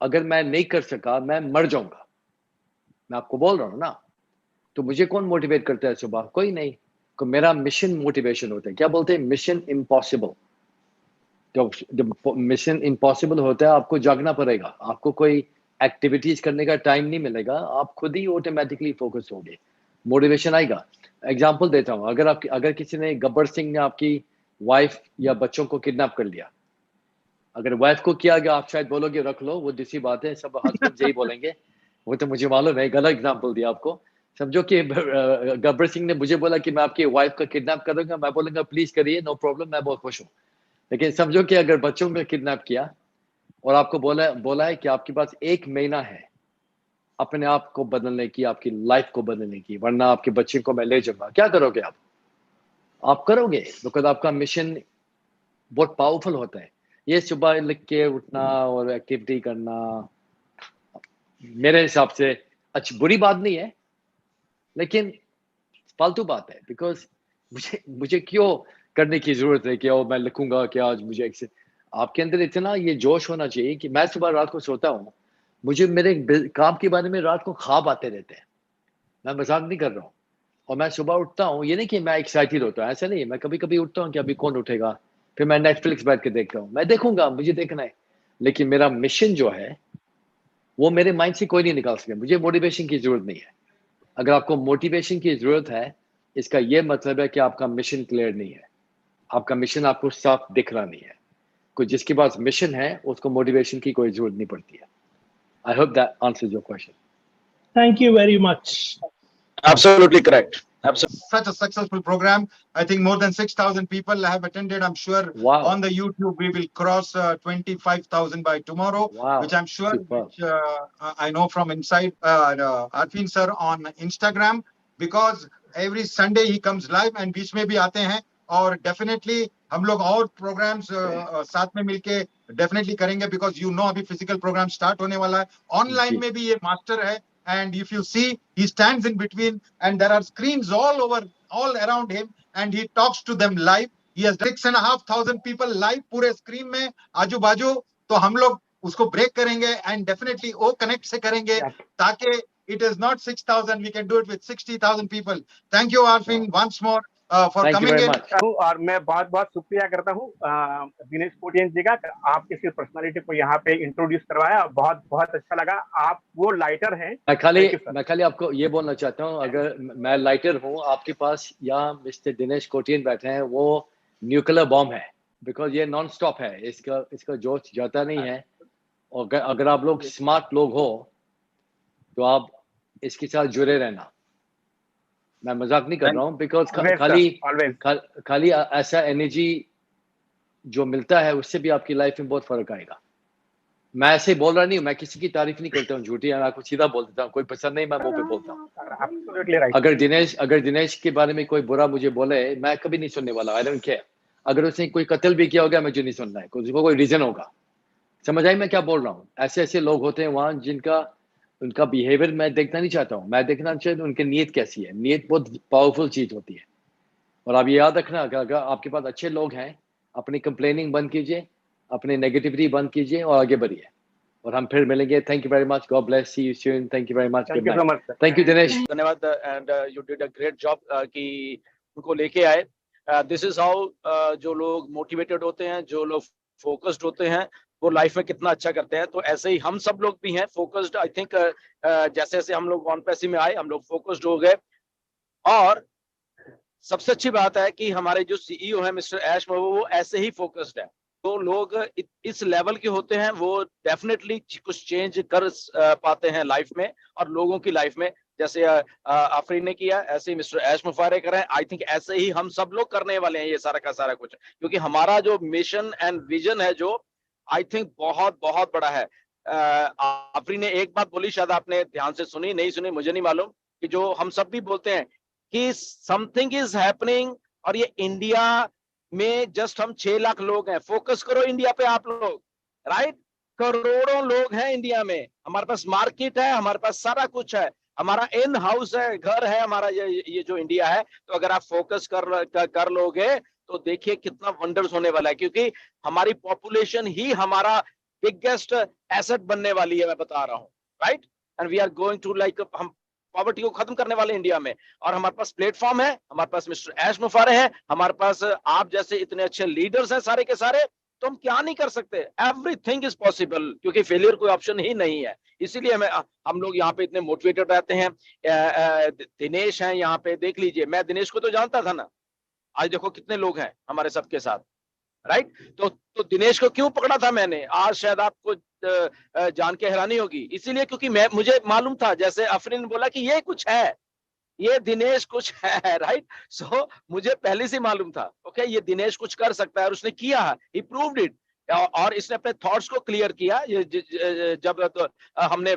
अगर मैं नहीं कर सका मैं मर जाऊंगा, मैं आपको बोल रहा हूं ना। तो मुझे कौन मोटिवेट करता है सुबह? कोई नहीं। तो मेरा मिशन मोटिवेशन होता है। क्या बोलते हैं? Mission impossible. जब मिशन इम्पॉसिबल होता है आपको जागना पड़ेगा, आपको कोई एक्टिविटीज करने का टाइम नहीं मिलेगा, आप खुद ही ऑटोमेटिकली फोकस होगे, मोटिवेशन आएगा। एग्जांपल देता हूँ, अगर किसी ने, गब्बर सिंह ने आपकी वाइफ या बच्चों को किडनैप कर लिया, अगर वाइफ को किया गया, आप शायद बोलोगे रख लो, वो दूसरी बात है, सब हस्बैंड यही बोलेंगे, वो तो मुझे मालूम है, गलत एग्जांपल दिया आपको। समझो कि गब्बर सिंह ने मुझे बोला कि मैं आपकी वाइफ का किडनैप करूंगा, मैं बोलूंगा प्लीज करिए, नो प्रॉब्लम, मैं बहुत खुश हूँ। लेकिन समझो कि अगर बच्चों का किडनैप किया और आपको बोला है कि आपके पास 1 महीना है अपने आप को बदलने की, आपकी लाइफ को बदलने की, वरना आपके बच्चे को मैं ले जाऊंगा, क्या करोगे आप करोगे? बिकॉज आपका मिशन बहुत पावरफुल होता है। ये सुबह लिख के उठना और एक्टिविटी करना मेरे हिसाब से अच्छी बुरी बात नहीं है, लेकिन फालतू बात है। बिकॉज मुझे क्यों करने की जरूरत है कि मैं लिखूंगा कि आज मुझे आपके अंदर इतना ये जोश होना चाहिए कि मैं सुबह रात को सोता हूँ, मुझे मेरे काम के बारे में रात को ख्वाब आते रहते हैं, मैं मजाक नहीं कर रहा हूँ। और मैं सुबह उठता हूँ, ये नहीं कि मैं एक्साइटेड होता हूँ, ऐसा नहीं। मैं कभी कभी उठता हूँ कि अभी कौन उठेगा, फिर मैं नेटफ्लिक्स बैठ के देखता हूँ, मैं देखूंगा, मुझे देखना है। लेकिन मेरा मिशन जो है वो मेरे माइंड से कोई नहीं निकाल सके। मुझे मोटिवेशन की जरूरत नहीं है। अगर आपको मोटिवेशन की जरूरत है, इसका ये मतलब है कि आपका मिशन क्लियर नहीं है, आपका मिशन आपको साफ दिख रहा नहीं है। कोई जिसके पास मिशन है उसको मोटिवेशन की कोई जरूरत नहीं पड़ती है। I hope that answers your question. Thank you very much. Absolutely correct. Absolutely. Such a successful program. I think more than 6,000 people have attended. I'm sure on the YouTube we will cross 25,000 by tomorrow, which I'm sure which, I know from inside Arfin sir on Instagram, because every Sunday he comes live and बीच में भी आते हैं, और definitely हम लोग और programs साथ में मिलके definitely करेंगे, because you know अभी physical program start होने वाला है, online में भी ये master है. And if you see, he stands in between and there are screens all around him and he talks to them live. He has 6,500 people live पूरे screen में आजू बाजू. तो हम लोग उसको break करेंगे and definitely वो connect से करेंगे ताकि it is not 6,000, we can do it with 60,000 people. Thank you Arfin once more for coming in. और मैं बहुत बहुत शुक्रिया करता हूँ दिनेश कोटियन जी का, आपकी इस पर्सनालिटी को यहाँ पे इंट्रोड्यूस करवाया, बहुत बहुत अच्छा लगा। आप वो लाइटर हैं। मैं खाली आपको ये बोलना चाहता हूँ, अगर मैं लाइटर हूँ, आपके पास यहाँ मिस्टर दिनेश कोटियन बैठे हैं, वो न्यूक्लियर बॉम्ब है, बिकॉज ये नॉन स्टॉप है, इसका जोश जाता नहीं है। और अगर आप लोग स्मार्ट लोग हो तो आप इसके साथ जुड़े रहना। मैं मजाक नहीं कर रहा हूँ, बिकॉज खाली ऐसा एनर्जी जो मिलता है उससे भी आपकी लाइफ में बहुत फर्क आएगा। मैं ऐसे बोल रहा नहीं हूँ, मैं किसी की तारीफ नहीं करता हूँ, झूठी है, मैं आपको सीधा बोल देता हूँ, कोई पसंद नहीं मैं मुंह पे बोलता हूँ। अगर दिनेश के बारे में कोई बुरा मुझे बोले, मैं कभी नहीं सुनने वाला। आई डोंट केयर, अगर उसने कोई कत्ल भी किया होगा मुझे नहीं सुनना है, कोई रीजन होगा। समझ आई मैं क्या बोल रहा हूँ? ऐसे लोग होते हैं वहाँ जिनका उनका बिहेवियर मैं देखना नहीं चाहता हूँ, मैं देखना चाहता हूँ उनकी नीयत कैसी है। नीयत बहुत पावरफुल चीज होती है। और आप ये याद रखना, अगर आपके पास अच्छे लोग हैं, अपनी कंप्लेनिंग बंद कीजिए, अपनी नेगेटिविटी बंद कीजिए और आगे बढ़िए। और हम फिर मिलेंगे। Thank you very much, God bless, see you soon, thank you very much, good night. Thank you Dinesh, धन्यवाद, and you did a great job कि उनको लेके आए। दिस इज हाउ जो लोग मोटिवेटेड होते हैं, जो लोग फोकस्ड होते हैं, वो लाइफ में कितना अच्छा करते हैं। तो ऐसे ही हम सब लोग भी हैं फोकस्ड। आई थिंक जैसे जैसे हम लोग ऑन पैसी में आए, हम लोग फोकस्ड हो गए। और सबसे अच्छी बात है कि हमारे जो सीईओ हैं मिस्टर ऐश, वो ऐसे ही फोकस्ड है। तो लोग इस लेवल के होते हैं, वो डेफिनेटली कुछ चेंज कर पाते हैं लाइफ में और लोगों की लाइफ में। जैसे आफरीन ने किया, ऐसे ही मिस्टर ऐश मुफारे करें। आई थिंक ऐसे ही हम सब लोग करने वाले हैं ये सारा का सारा कुछ, क्योंकि हमारा जो मिशन एंड विजन है, जो आई थिंक बहुत बहुत बड़ा है। आफरीन ने एक बात बोली, शायद आपने ध्यान से सुनी नहीं सुनी मुझे नहीं मालूम, कि जो हम सब भी बोलते हैं कि समथिंग इज हैपनिंग, और ये इंडिया में जस्ट हम 6 लाख लोग हैं। फोकस करो इंडिया पे आप लोग, राइट? करोड़ों लोग हैं इंडिया में। हमारे पास मार्केट है, हमारे पास सारा कुछ है, हमारा इन हाउस है, घर है हमारा, ये जो इंडिया है। तो अगर आप फोकस कर लोगे तो देखिए कितना वंडर्स होने वाला है, क्योंकि हमारी पॉपुलेशन ही हमारा बिगेस्ट एसेट बनने वाली है, मैं बता रहा हूँ, right? And we are going to like, हम पॉवर्टी को खत्म करने वाले इंडिया में। और हमारे पास प्लेटफॉर्म है, हमारे पास मिस्टर ऐश मुफारे हैं, हमारे पास आप जैसे इतने अच्छे लीडर्स हैं सारे के सारे। तो हम क्या नहीं कर सकते? एवरीथिंग इज पॉसिबल, क्योंकि फेलियर कोई ऑप्शन ही नहीं है। इसीलिए हम लोग यहाँ पे इतने मोटिवेटेड रहते हैं। दिनेश हैं यहाँ पे, देख लीजिए, मैं दिनेश को तो जानता था ना, आज देखो कितने लोग हैं हमारे सबके साथ, राइट? तो दिनेश को क्यों पकड़ा था मैंने, आज शायद आपको जान के हैरानी होगी। इसीलिए क्योंकि मुझे मालूम था, जैसे अफरीन ने बोला कि ये कुछ है, ये दिनेश कुछ है, राइट? सो मुझे पहले से मालूम था, ओके, ये दिनेश कुछ कर सकता है, और उसने किया, ही प्रूव्ड इट। और इसने अपने थॉट्स को क्लियर किया। ये जब तो हमने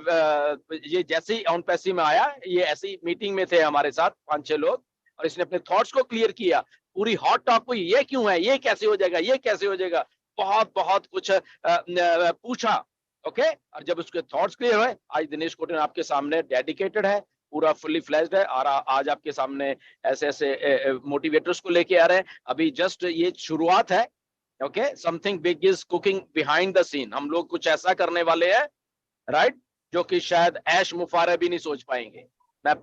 ये जैसे ही ऑन पैसी में आया, ये ऐसी मीटिंग में थे हमारे साथ 5-6 लोग, और इसने अपने थॉट्स को क्लियर किया। पूरी हॉट टॉक हुई, ये क्यों है, ये कैसे हो जाएगा, ये कैसे हो जाएगा, बहुत कुछ पूछा, ओके। और जब उसके थॉट्स क्लियर हुए, आज दिनेश कोटियन आपके सामने डेडिकेटेड है, पूरा फुली फ्लैश्ड है, और आज आपके सामने ऐसे मोटिवेटर्स को लेके आ रहे हैं। अभी जस्ट ये शुरुआत है, okay. Something big is cooking behind the scene. हम लोग कुछ ऐसा करने वाले हैं, राइट, जो कि शायद ऐश मुफारे भी नहीं सोच पाएंगे।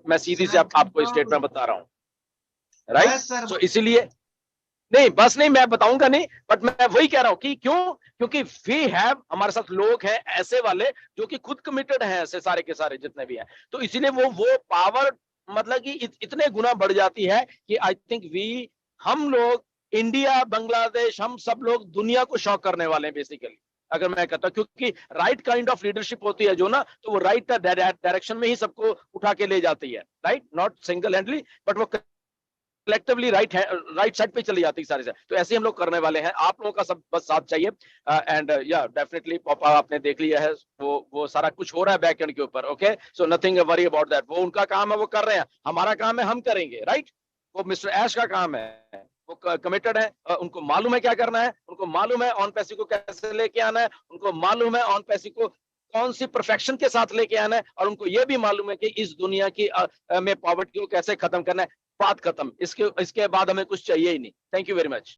मैं सीधी से आपको स्टेटमेंट बता रहा हूँ, राइट? तो इसीलिए नहीं, बस नहीं, मैं बताऊंगा नहीं, बट मैं वही कह रहा हूं कि क्योंकि वी हैव, हमारे साथ लोग हैं ऐसे वाले जो कि खुद कमिटेड हैं, ऐसे सारे के सारे जितने भी हैं। तो इसीलिए वो पावर मतलब कि इतने गुना बढ़ जाती है कि आई थिंक हम लोग इंडिया, बांग्लादेश, हम सब लोग दुनिया को शॉक करने वाले हैं बेसिकली, अगर मैं कहता हूं, क्योंकि राइट काइंड ऑफ लीडरशिप होती है जो ना, तो वो राइट डायरेक्शन में ही सबको उठा के ले जाती है, राइट, नॉट सिंगल हैंडली, बट वो कलेक्टिवली राइट साइड पे चली जाती है सारी से। तो ऐसे हम लोग करने वाले हैं, आप लोगों का सब बस साथ चाहिए। एंड या डेफिनेटली पापा आपने देख लिया है, वो सारा कुछ हो रहा है बैक एंड के ऊपर, okay, so nothing worry about that. वो उनका काम है, वो कर रहे हैं, हमारा काम है हम करेंगे, राइट। वो मिस्टर ऐश का काम है, वो कमिटेड है, उनको मालूम है क्या करना है, उनको मालूम है ऑन पैसे को कैसे लेके आना है, उनको मालूम है ऑन पैसे को कौन सी परफेक्शन के साथ लेके आना है, और उनको ये भी मालूम है कि इस दुनिया की में पॉवर्टी को कैसे खत्म करना है। बात खत्म, इसके बाद हमें कुछ चाहिए ही नहीं। Thank you very much.